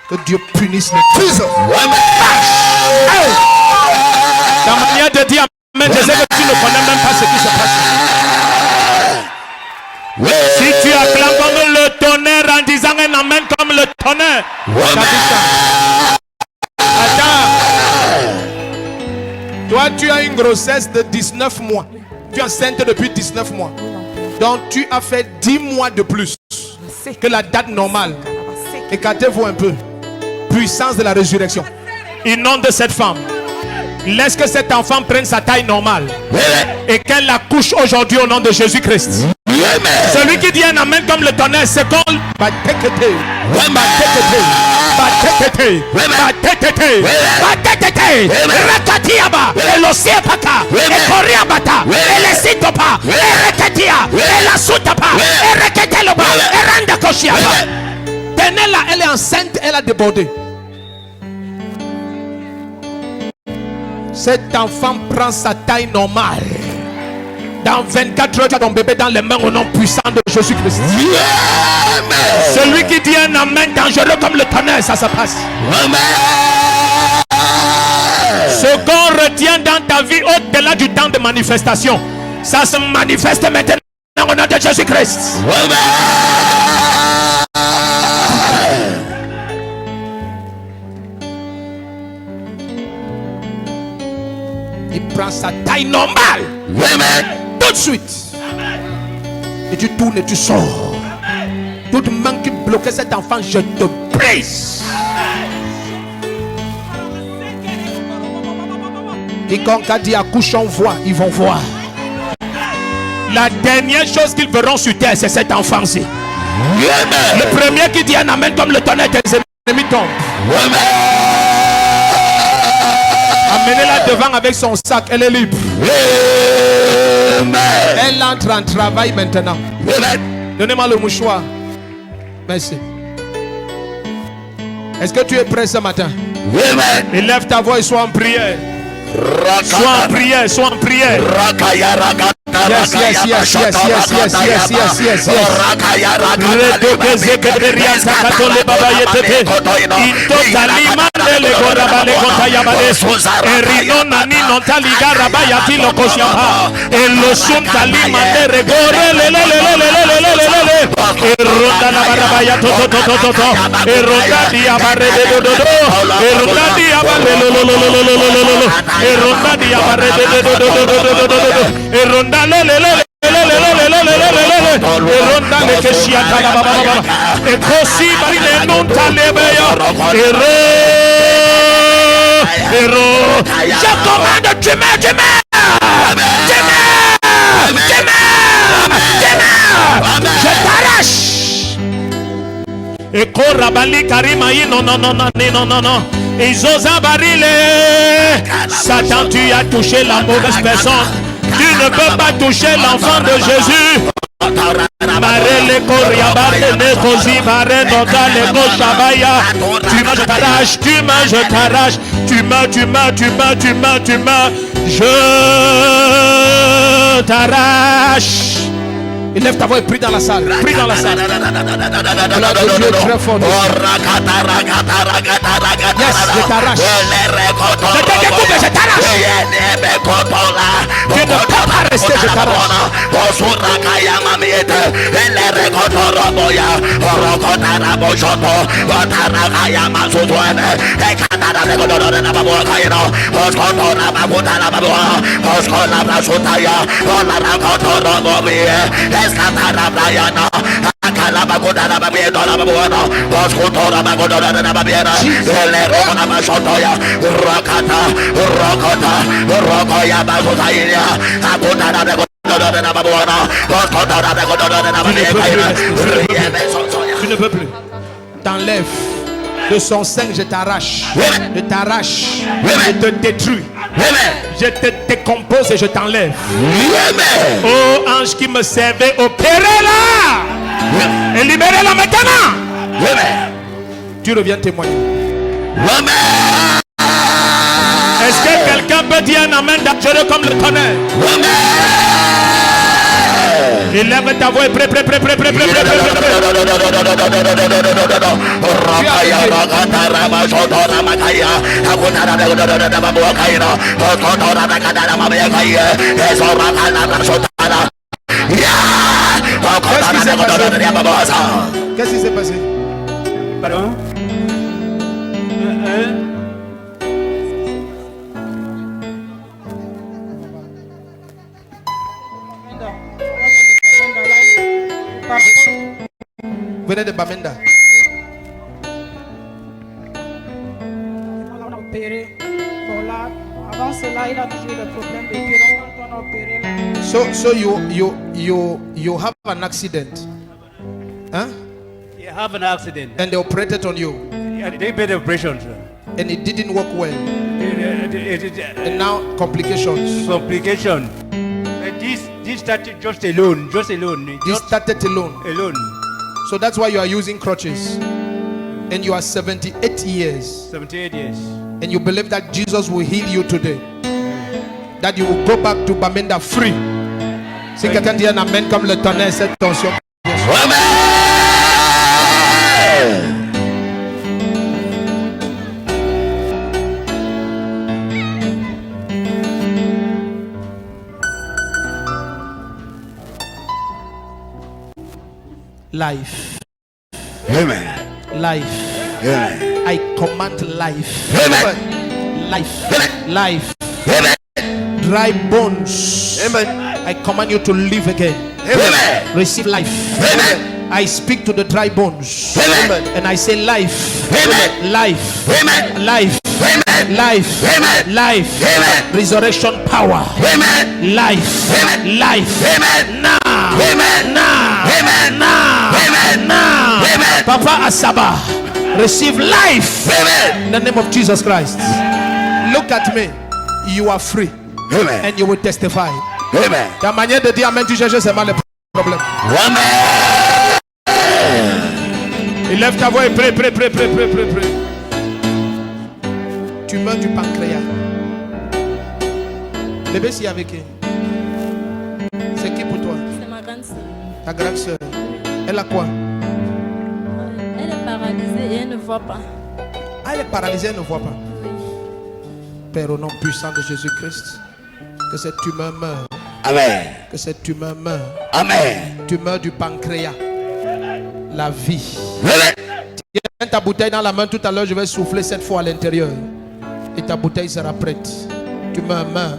Que Dieu punisse les prisons. Ta manière de dire amen, je sais que tu ne connais même pas ce qui se passe. Si tu acclames comme le tonnerre en disant un amen comme le tonnerre. Attends. Toi, tu as une grossesse de 19 mois. Tu es enceinte depuis 19 mois. Donc, tu as fait 10 mois de plus que la date normale. Écartez-vous un peu. Puissance de la résurrection. Inonde cette femme. Laisse que cet enfant prenne sa taille normale. Et qu'elle accouche aujourd'hui au nom de Jésus-Christ. Celui qui dit un amen comme le tonnerre, c'est qu'on Rakatiaba, Elosiepaka, Ekoriabata, Elesitopa, Ereketia, Elasutapa, Ereketeloba, Eranda Koshiaba. Tenez-la, elle est enceinte, elle a débordé. Cet enfant prend sa taille normale. Dans 24 heures, tu as ton bébé dans les mains au nom puissant de Jésus-Christ. Celui qui dit un amen dangereux comme le tonnerre, ça se passe. Ce qu'on retient dans ta vie au-delà du temps de manifestation, ça se manifeste maintenant au nom de Jésus-Christ. Il prend sa taille normale. Tout de suite. Et tu tournes et tu sors. Toute main qui bloquait cet enfant, je te brise. Quiconque a dit accouche, on voit, ils vont voir. La dernière chose qu'ils verront sur terre, c'est cet enfant-ci. Le premier qui dit un amen comme le tonnerre, tes ennemis tombent. Amenez-la devant avec son sac, elle est libre. Elle entre en travail maintenant. Donnez-moi le mouchoir. Merci. Est-ce que tu es prêt ce matin? Élève ta voix et sois en prière. Sois en prière, sois en prière. Yes, yes, yes, yes, yes, yes, yes, yes, yes, yes. Je commande, tu meurs, tu meurs, tu meurs, tu meurs, je t'arrache. Et Korabali Karimaï, non, non, non, non, non, non, non. Et Zosa Barile, Satan, tu as touché la mauvaise personne. Tu ne peux pas toucher l'enfant de Jésus. Tu m'as, je t'arrache, tu m'as, je t'arrache. Tu m'as, tu m'as, tu m'as, tu m'as, tu m'as. Je t'arrache. Élève ta voix et prie dans la salle. Prie dans la salle. La de Dieu est très fort. Yes, je t'arrache. Je te découpe et je t'arrache. Tu ne peux pas rester, je t'arrache. Tu ne peux plus. T'enlèves de son sein, je t'arrache. Je t'arrache. Je te détruis. Je te décompose et je t'enlève. Oh ange qui me servait, opérez-la et libérez-la maintenant. Tu reviens témoigner. Est-ce que quelqu'un peut dire un amen dangereux comme le tonnerre? Élève ta voix et prêt. Qu'est-ce qui s'est passé? Pardon? Venez de Bamenda. On a opéré. Voilà. Avant cela, il a toujours le problème de pied. Donc, quand on a opéré là. So you have an accident. Huh? You have an accident. And they operated on you. Yeah, they made the operation, sir. And it didn't work well. And now complications. Complication. This started just alone. This started alone. Alone. So that's why you are using crutches. And you are 78 years. 78 years. And you believe that Jesus will heal you today. That you will go back to Bamenda free. Si quelqu'un dit un amen comme le tonnerre, cette tension. Life. Amen. Life. Amen. I command life. Amen. Life. Amen. Life. Amen. Dry bones. Amen. I command you to live again. Amen. Receive life. Amen. I speak to the dry bones. Amen. And I say life. Amen. Life. Amen. Life. Amen. Life. Amen. Life. Amen. Resurrection power. Amen. Life. Amen. Life. Amen. Now. Amen. Now. Amen. Now. Amen. Now. Amen. Papa Asaba, receive life. Amen. In the name of Jesus Christ. Look at me. You are free. Amen. And you will testify. Amen. Ta manière de dire Amen, tu cherches seulement le problème. Amen. Élève ta voix et prie, prie, prie, prie, prie, prie, prie. Tumeur du pancréas. Bébé, si avec qui? C'est qui pour toi? C'est ma grande sœur. Ta grande soeur. Elle a quoi? Elle est paralysée et elle ne voit pas. Ah, elle est paralysée, elle ne voit pas. Père, au nom puissant de Jésus-Christ, que cette tumeur meure. Amen. Que cette tumeur meure. Amen. Tumeur du pancréas. La vie. Amen. Tiens ta bouteille dans la main tout à l'heure, je vais souffler cette fois à l'intérieur. Et ta bouteille sera prête. Tumeur meurt.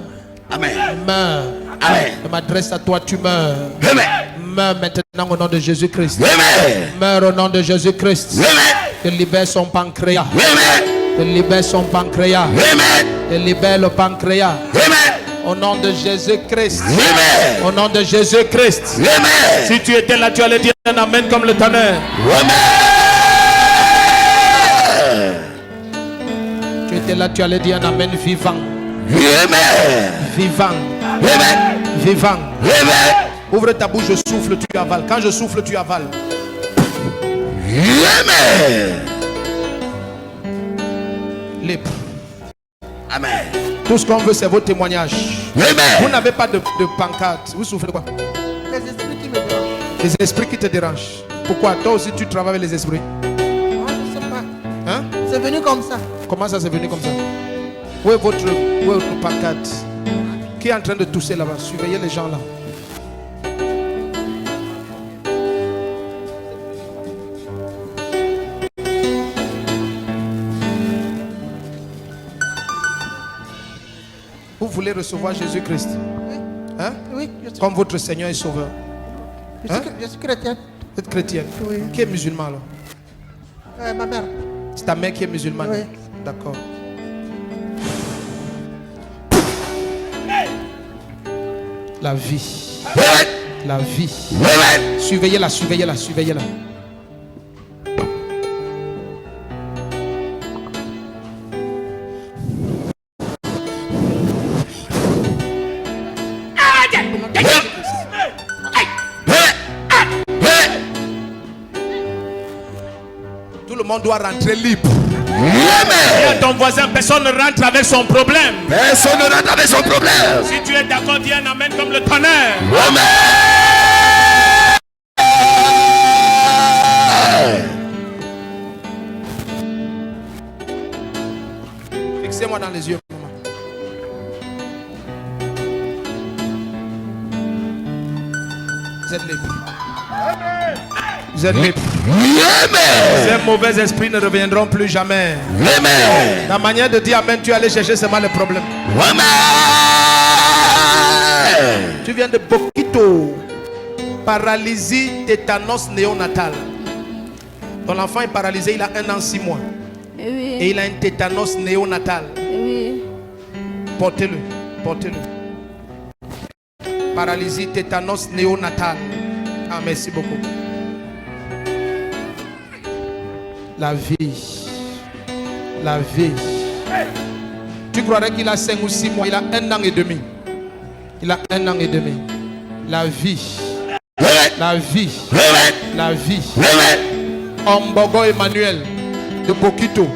Amen. Meurs. Amen. Je m'adresse à toi, tu meurs. Amen. Meurs maintenant au nom de Jésus-Christ. Amen. Meurs au nom de Jésus-Christ. Amen. Que libère son pancréas. Amen. Que libère son pancréas. Amen. Que libère le pancréas. Amen. Au nom de Jésus-Christ. Amen. Au nom de Jésus-Christ. Amen. Si tu étais là, tu allais dire un amen comme le tonnerre. Amen. Tu étais là, tu allais dire un amen vivant. Amen. Vivant. Amen. Vivant. Amen. Ouvre ta bouche, je souffle, tu avales. Quand je souffle, tu avales. Amen. Libre. Amen. Tout ce qu'on veut, c'est vos témoignages. Vous Amen. n'avez pas de pancarte. Vous souffrez quoi? Les esprits qui me dérangent. Les esprits qui te dérangent. Pourquoi? Toi aussi, tu travailles avec les esprits. Moi, je ne sais pas. Hein? C'est venu comme ça. Comment ça s'est venu comme ça? Où est votre pancarte? Qui est en train de tousser là-bas? Surveillez les gens là. Vous voulez recevoir Jésus-Christ? Hein? Oui, je suis, Comme votre Seigneur et Sauveur. je suis chrétienne. Vous êtes chrétienne? Oui. Qui est musulman alors? Ma mère. C'est ta mère qui est musulmane? Oui. D'accord. La vie. Amen. La vie. Amen. Surveillez-la, surveillez-la, surveillez-la. Tout le monde doit rentrer libre. Dis à ton voisin, personne ne rentre avec son problème. Personne ne rentre avec son problème. Si tu es d'accord, dis un amen comme le tonnerre. Amen. Fixez-moi dans les yeux, maman. Vous êtes libre. Vous êtes libre. Amen. Ces mauvais esprits ne reviendront plus jamais. Amen. La manière de dire amen, tu allais chercher seulement le problème. Amen. Tu viens de Bokito. Paralysie, tétanos néonatal. Ton enfant est paralysé, il a 1 an 6 mois. Oui. Et il a un tétanos néonatal. Oui. Portez-le, portez-le. Paralysie, tétanos néonatal. Ah, merci beaucoup. La vie. La vie. Tu croirais qu'il a 5 ou 6 mois. Il a 1 an et demi. Il a 1 an et demi. La vie. La vie. La vie. Ombogo Emmanuel. De Bokito.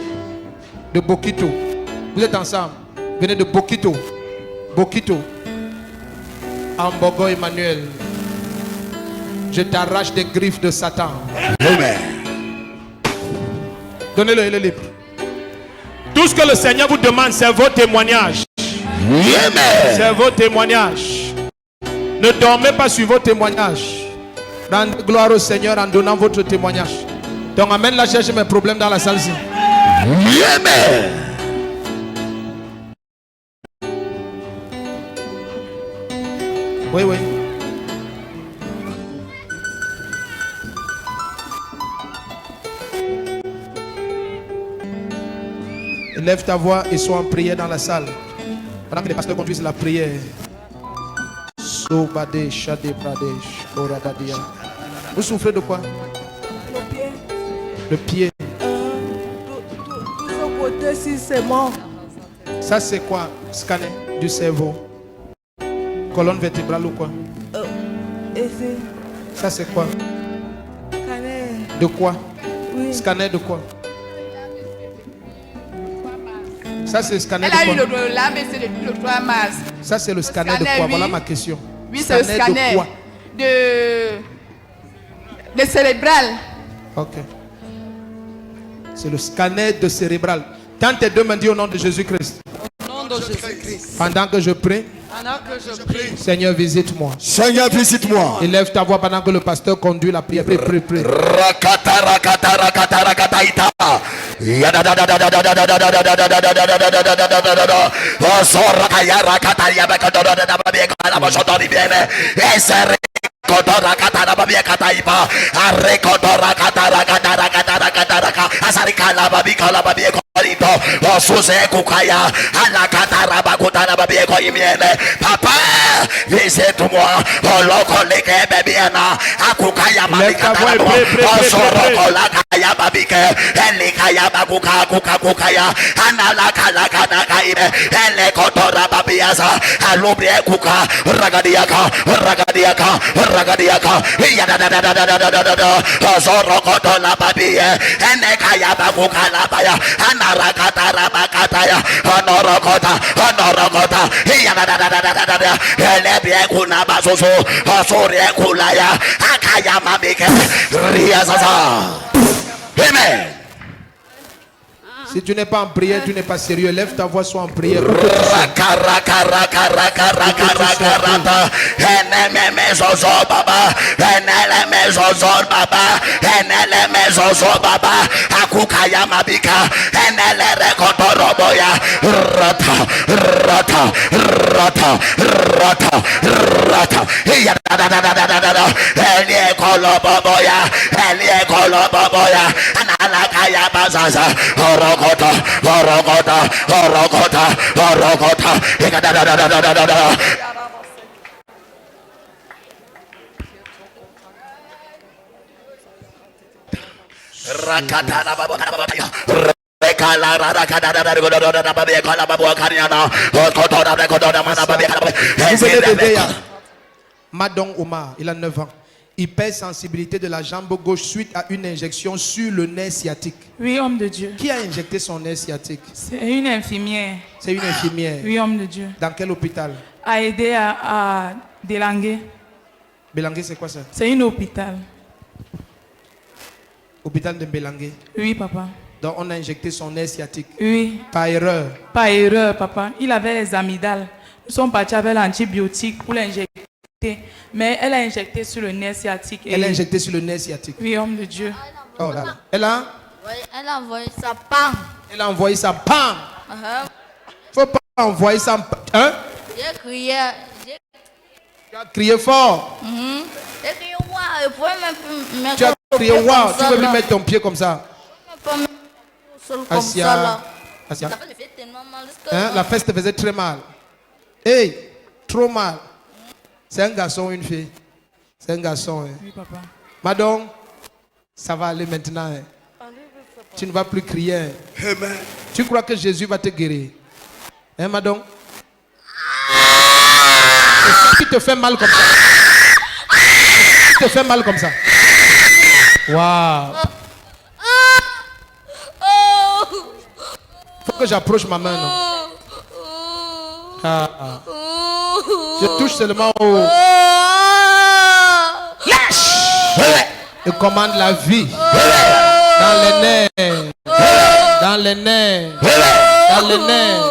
De Bokito. Vous êtes ensemble. Venez de Bokito. Bokito. Ombogo Emmanuel. Je t'arrache des griffes de Satan. Amen. Donnez-le, il est libre. Tout ce que le Seigneur vous demande, c'est vos témoignages. Amen. C'est vos témoignages. Ne dormez pas sur vos témoignages. Rendez gloire au Seigneur en donnant votre témoignage. Donc amène la chercher mes problèmes dans la salle-ci. Amen. Oui, oui. Élève ta voix et sois en prière dans la salle. Pendant que les pasteurs conduisent la prière. Sobade, Shade Pradesh, Orabadia. Vous souffrez de quoi? Le pied. Tout ce côté-ci, c'est mort. Ça, c'est quoi? Scanner du cerveau. Colonne vertébrale ou quoi? Et c'est Ça, c'est quoi? scanner. De quoi? Oui. Scanner de quoi? Ça, c'est le scanner Elle a eu de quoi? l'ABC depuis le 3 mars. Ça, c'est le scanner de scanner, quoi? oui. Voilà ma question. Oui, c'est le scanner de quoi? de cérébral. Ok. C'est le scanner de cérébral. Tends tes deux mains, dis au nom de Jésus-Christ. Au nom de Jésus-Christ. Pendant que je prie, Pendant que je prie, Seigneur, visite-moi. Seigneur, visite-moi. Élève ta voix pendant que le pasteur conduit la prière. Prie, prie, prie. Rakata, rakata, rakata, rakata, ita. Kotora katara babia kataipa arekotora katara katara katara katara asarikala babikala babia korito osuse kukaya ala katara bakutara babia koimiene papa visite-moi oloko leke bebiana akukaya babikatara osoro la kaya babike elikaya bakuka kuka kukaya anala kala kana kaime ele kotora babiasa alubie kuka ragadiaka ragadiaka Ragadiaka, Zorokoto la babie, Enekaya babuka la baya, Anarakata rabakataya, Honorokota, Honorokota, Elebie kuna basusu, Osorie kulaya, Akaya mamike, Riazaza. Amen. Si tu n'es pas en prière, tu n'es pas sérieux. Lève ta voix, sois en prière. Orokota, Orokota, Orokota, Orokota. Madon Omar, il a 9 ans. Hypersensibilité de la jambe gauche suite à une injection sur le nerf sciatique. Oui, homme de Dieu. Qui a injecté son nerf sciatique? C'est une infirmière. C'est une infirmière. Oui, homme de Dieu. Dans quel hôpital? A aidé à délanguer. Bélangué, c'est quoi ça? C'est un hôpital. Hôpital de Bélangué. Oui, papa. Donc on a injecté son nerf sciatique. Oui. Par erreur. Par erreur, papa. Il avait les amygdales. Nous sommes partis avec l'antibiotique pour l'injecter. Mais elle a injecté sur le nerf sciatique. Elle a injecté sur le nerf sciatique. Oui, homme de Dieu. Oh là là. Elle a? Oui, elle a envoyé sa pam. Elle a envoyé sa pam. Faut pas envoyer sa pam. Hein? J'ai crié. Tu as crié fort. J'ai crié waouh. Vous pouvez me Tu as crié waouh. Tu peux lui mettre ton pied comme ça. Asia. Asia. Hein? La fesse te faisait très mal. Hey, trop mal. C'est un garçon ou une fille? C'est un garçon. Hein? Oui, papa. Madame, ça va aller maintenant. Hein? Tu ne vas plus crier. Hein? Amen. Tu crois que Jésus va te guérir? Hein, madame? Est-ce qu'il te fait mal comme ça? Est-ce qu'il te fait mal comme ça? Waouh! Faut que j'approche ma main, non? Ah. Je touche seulement au... Lâche! Je commande la vie. Dans les nerfs. Dans les nerfs. Dans les nerfs.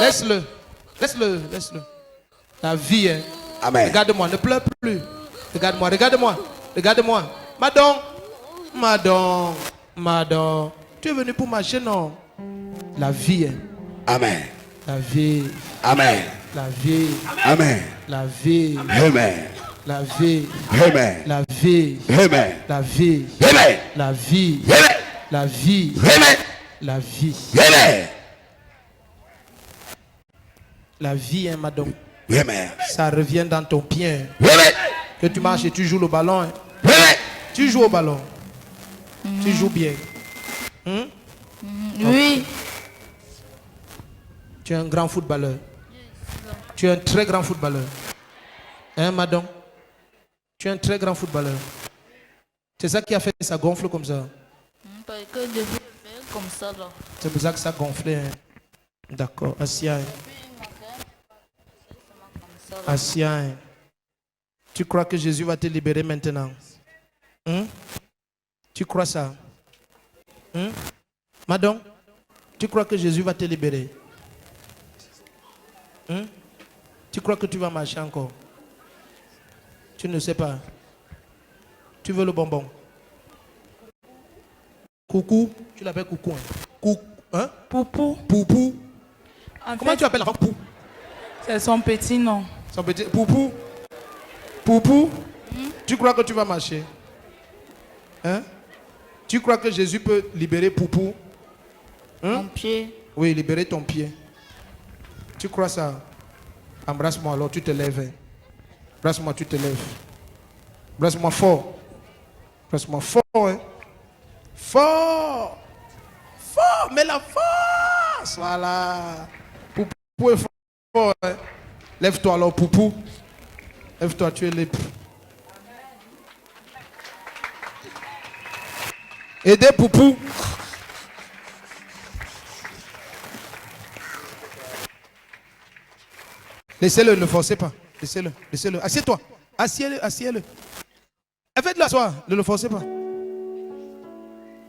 Laisse-le. Laisse-le. Laisse-le. La vie. Hein. Amen. Regarde-moi. Ne pleure plus. Regarde-moi. Regarde-moi. Regarde-moi. Madame. Madame. Madame. Tu es venu pour marcher, non? La vie. Hein. Amen. La vie. Amen. La vie. Amen. La vie. Amen. La vie. Amen. La vie. Amen. La vie. Amen. La vie. Amen. La vie. Amen. La vie. Amen. La vie, hein, madame. Amen. Ça revient dans ton pied. Amen. Que tu marches et tu joues le ballon. Hein. Amen. Tu joues au ballon. Tu joues bien. Oui. Tu es un grand footballeur. Tu es un très grand footballeur. Hein, madame? Tu es un très grand footballeur. C'est ça qui a fait que ça gonfle comme ça. Parce que je veux faire comme ça là. C'est pour ça que ça gonflait. Hein. D'accord. Assia. Assia. Tu crois que Jésus va te libérer maintenant? Tu crois ça? Madame, tu crois que Jésus va te libérer? Tu crois que tu vas marcher encore? Tu ne sais pas. Tu veux le bonbon? Coucou, tu l'appelles coucou. Hein? Coucou, hein? Poupou. Poupou. En Comment fait, tu appelles l'enfant Poupou? c'est son petit nom. Son petit Poupou. Poupou. Tu crois que tu vas marcher? Hein? Tu crois que Jésus peut libérer Poupou? Mon pied. Oui, libérer ton pied. Tu crois ça? Embrasse-moi alors, tu te lèves. Hein. Embrasse-moi, tu te lèves. Embrasse-moi fort. Embrasse-moi fort. Hein. Fort. Fort, mais la force. Voilà. Poupou est fort. Hein. Lève-toi alors, Poupou. Lève-toi, tu es libre. Aidez Poupou. Laissez-le, ne forcez pas. Laissez-le, laissez-le. Assieds-toi. Assieds-le, assieds-le. Faites-le asseoir, ne le forcez pas.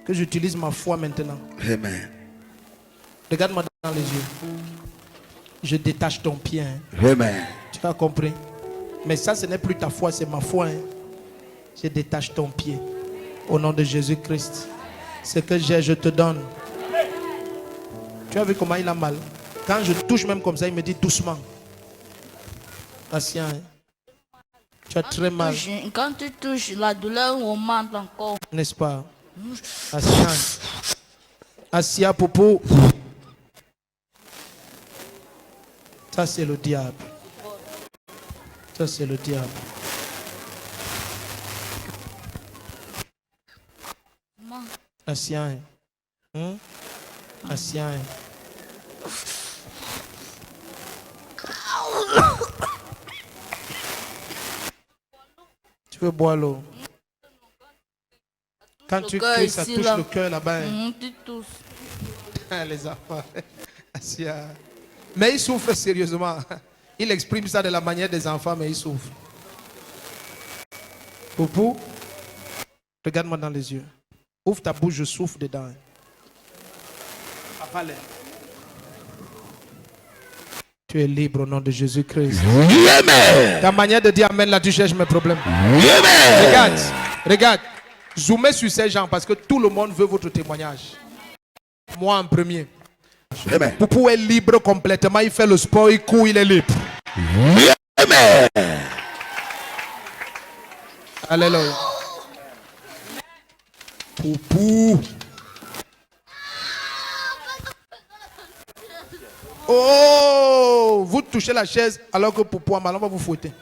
Que j'utilise ma foi maintenant. Amen. Regarde-moi dans les yeux. Je détache ton pied. Hein. Amen. Tu as compris? Mais ça, ce n'est plus ta foi, c'est ma foi. Hein. Je détache ton pied. Au nom de Jésus-Christ. Ce que j'ai, je te donne. Tu as vu comment il a mal? Quand je touche même comme ça, il me dit doucement. Patient. Hein. Tu as très mal. Quand tu touches, la douleur augmente encore. N'est-ce pas? Patient. Assia Popo. Ça, c'est le diable. Ça, c'est le diable. Assia. Assia. Tu veux boire l'eau? Quand tu cries, ça touche le cœur là-bas. Les enfants. Assia. Mais il souffre sérieusement. Il exprime ça de la manière des enfants, mais il souffre. Poupou, regarde-moi dans les yeux. Ouvre ta bouche, je souffle dedans. Avale. Tu es libre au nom de Jésus-Christ. Amen. Ta manière de dire amen, là, tu cherches mes problèmes. Amen. Regarde, regarde. Zoomez sur ces gens parce que tout le monde veut votre témoignage. Moi en premier. Amen. Poupou est libre complètement. Il fait le sport, il court, il est libre. Amen. Alléluia. Poupou. Oh, vous touchez la chaise alors que Poupou a mal, on va vous fouetter.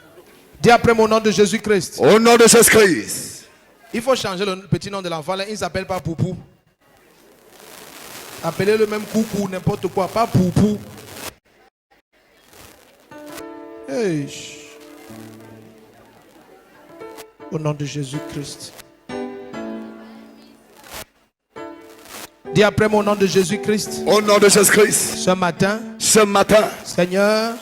Dis après mon nom de Jésus-Christ. Au nom de Jésus-Christ. Il faut changer le petit nom de l'enfant. Il ne s'appelle pas Poupou. Appelez-le même Coucou, n'importe quoi, pas Poupou. Hey. Au nom de Jésus-Christ. Dis après mon nom de Jésus-Christ. Au nom de Jésus-Christ. Ce matin, Seigneur,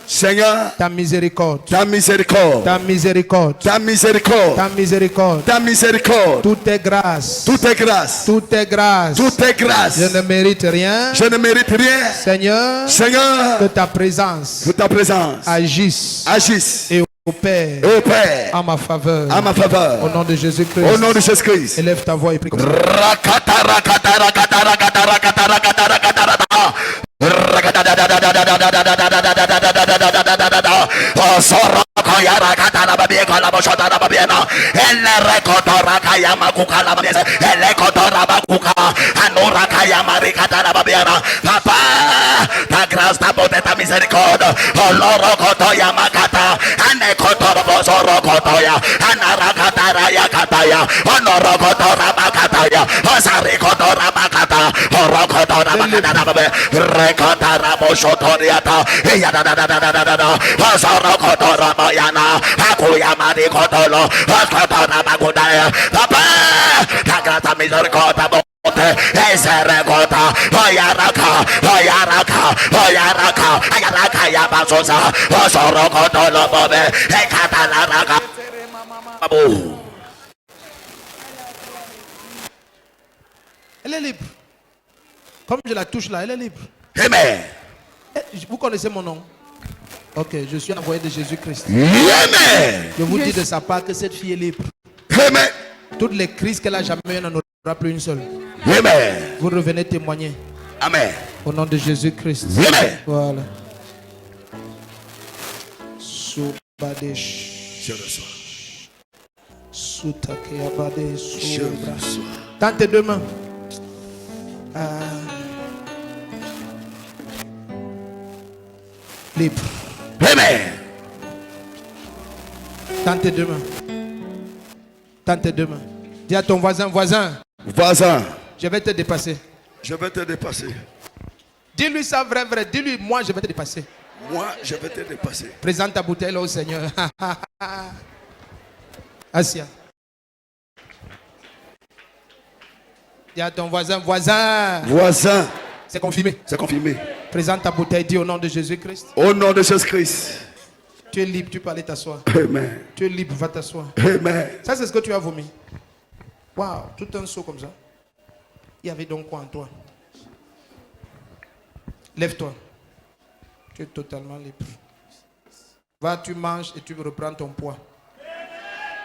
ta miséricorde, ta miséricorde, ta miséricorde, ta miséricorde, ta miséricorde, ta miséricorde, tout est grâce, tout est grâce, tout est grâce, tout est grâce. Je ne mérite rien, je ne mérite rien. Seigneur, que ta présence, agisse, et opère, en ma faveur, au nom de Jésus-Christ. Au nom de Jésus-Christ. Élève ta voix et prie comme ça. Ele Papa, ta grâce, ta beauté, ta miséricorde. Oh Lord, Kotoya Makata, Anekotora Bosoro Kotoya, Anarakatara Yakataya, Onorokotora Makataya, Osari Kotora Makata, Orokotora Makata, Rekotara Boshotoriata, Yadadadadadada, Osoro Kotora Mayana, Akuya Mari Kotolo, Oskotora Makudaya, Papa, ta grâce, miséricorde. Ezerekota, Oyaraka, Oyaraka, Oyaraka, Ayaraka Yabasosa, Osorokoto Lobobe, Ekatanaraka. Elle est libre. Comme je la touche là, elle est libre. Amen. Vous connaissez mon nom? Ok, je suis envoyé de Jésus-Christ. Amen. Je vous dis de sa part que cette fille est libre. Amen. Toutes les crises qu'elle a jamais eues, elle n'en aura plus une seule. Amen. Vous revenez témoigner. Amen. Au nom de Jésus-Christ. Amen. Voilà. Je reçois. Je reçois. Dans tes deux mains. Libre. Amen. Dans tes deux mains. Dans tes deux mains. Dis à ton voisin, voisin. Voisin. Je vais te dépasser. Je vais te dépasser. Dis-lui ça vrai, vrai. Dis-lui, moi je vais te dépasser. Moi, je vais te dépasser. Présente ta bouteille là au Seigneur. Assia. Dis à ton voisin, voisin. Voisin. C'est confirmé. C'est confirmé. Présente ta bouteille, dis au nom de Jésus-Christ. Au nom de Jésus-Christ. Tu es libre, tu peux aller t'asseoir. Amen. Tu es libre, va t'asseoir. Amen. Ça, c'est ce que tu as vomi. Waouh, tout un seau comme ça. Il y avait donc quoi en toi? Lève-toi. Tu es totalement libre. Va, tu manges et tu reprends ton poids.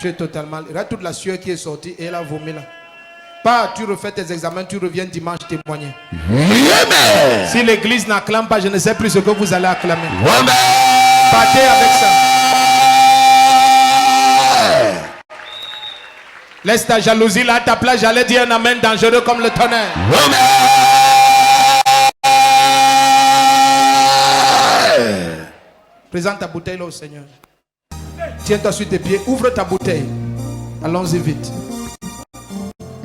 Tu es totalement libre. Regarde toute la sueur qui est sortie et elle a vomi là. Pas, tu refais tes examens, tu reviens dimanche témoigner. Amen. Si l'église n'acclame pas, je ne sais plus ce que vous allez acclamer. Amen. Partez avec ça. Laisse ta jalousie là à ta place. J'allais dire un amen dangereux comme le tonnerre. Amen. Présente ta bouteille là au Seigneur. Tiens-toi sur tes pieds. Ouvre ta bouteille. Allons-y vite.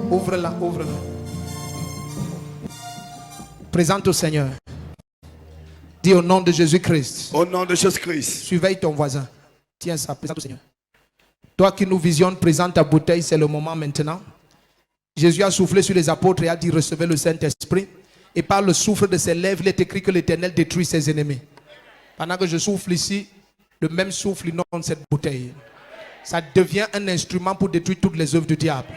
Ouvre-la, ouvre-la. Présente au Seigneur. Dis au nom de Jésus-Christ. Au nom de Jésus-Christ. Surveille ton voisin. Tiens ça, présente au Seigneur. Toi qui nous visionnes, présente ta bouteille, c'est le moment maintenant. Jésus a soufflé sur les apôtres et a dit recevez le Saint-Esprit. Et par le souffle de ses lèvres, il est écrit que l'Éternel détruit ses ennemis. Pendant que je souffle ici, le même souffle inonde cette bouteille. Ça devient un instrument pour détruire toutes les œuvres du diable.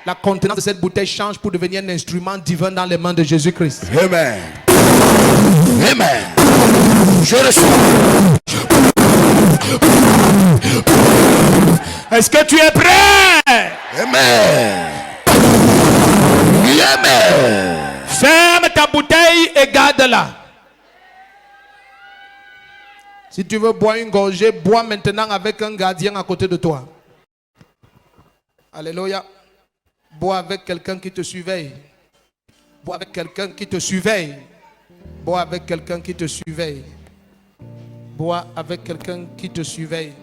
La contenance de cette bouteille change pour devenir un instrument divin dans les mains de Jésus-Christ. Amen. Amen. Je reçois. Est-ce que tu es prêt? Amen. Amen. Ferme ta bouteille et garde-la. Si tu veux boire une gorgée, bois maintenant avec un gardien à côté de toi. Alléluia. Bois avec quelqu'un qui te surveille. Bois avec quelqu'un qui te surveille. Bois avec quelqu'un qui te surveille. Bois avec quelqu'un qui te surveille.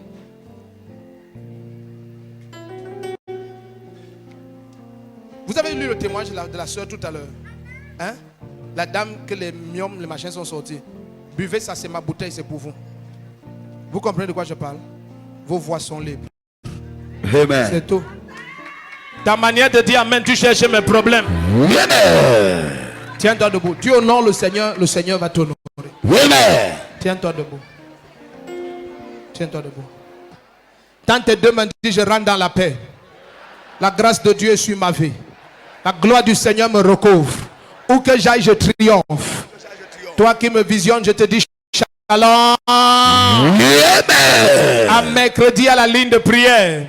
Vous avez lu le témoignage de la soeur tout à l'heure, hein? La dame que les myomes, les machins sont sortis. Buvez ça, c'est ma bouteille, c'est pour vous. Vous comprenez de quoi je parle? Vos voix sont libres. Amen. C'est tout. Ta manière de dire amen, tu cherches mes problèmes. Amen. Tiens-toi debout. Tu honores le Seigneur va t'honorer. Amen. Tiens-toi debout. Tiens-toi debout. Dans tes deux mains, dis je rentre dans la paix. La grâce de Dieu est sur ma vie. La gloire du Seigneur me recouvre. Où que j'aille, je triomphe. Toi qui me visionnes, je te dis shalom. Amen. À mercredi à la ligne de prière.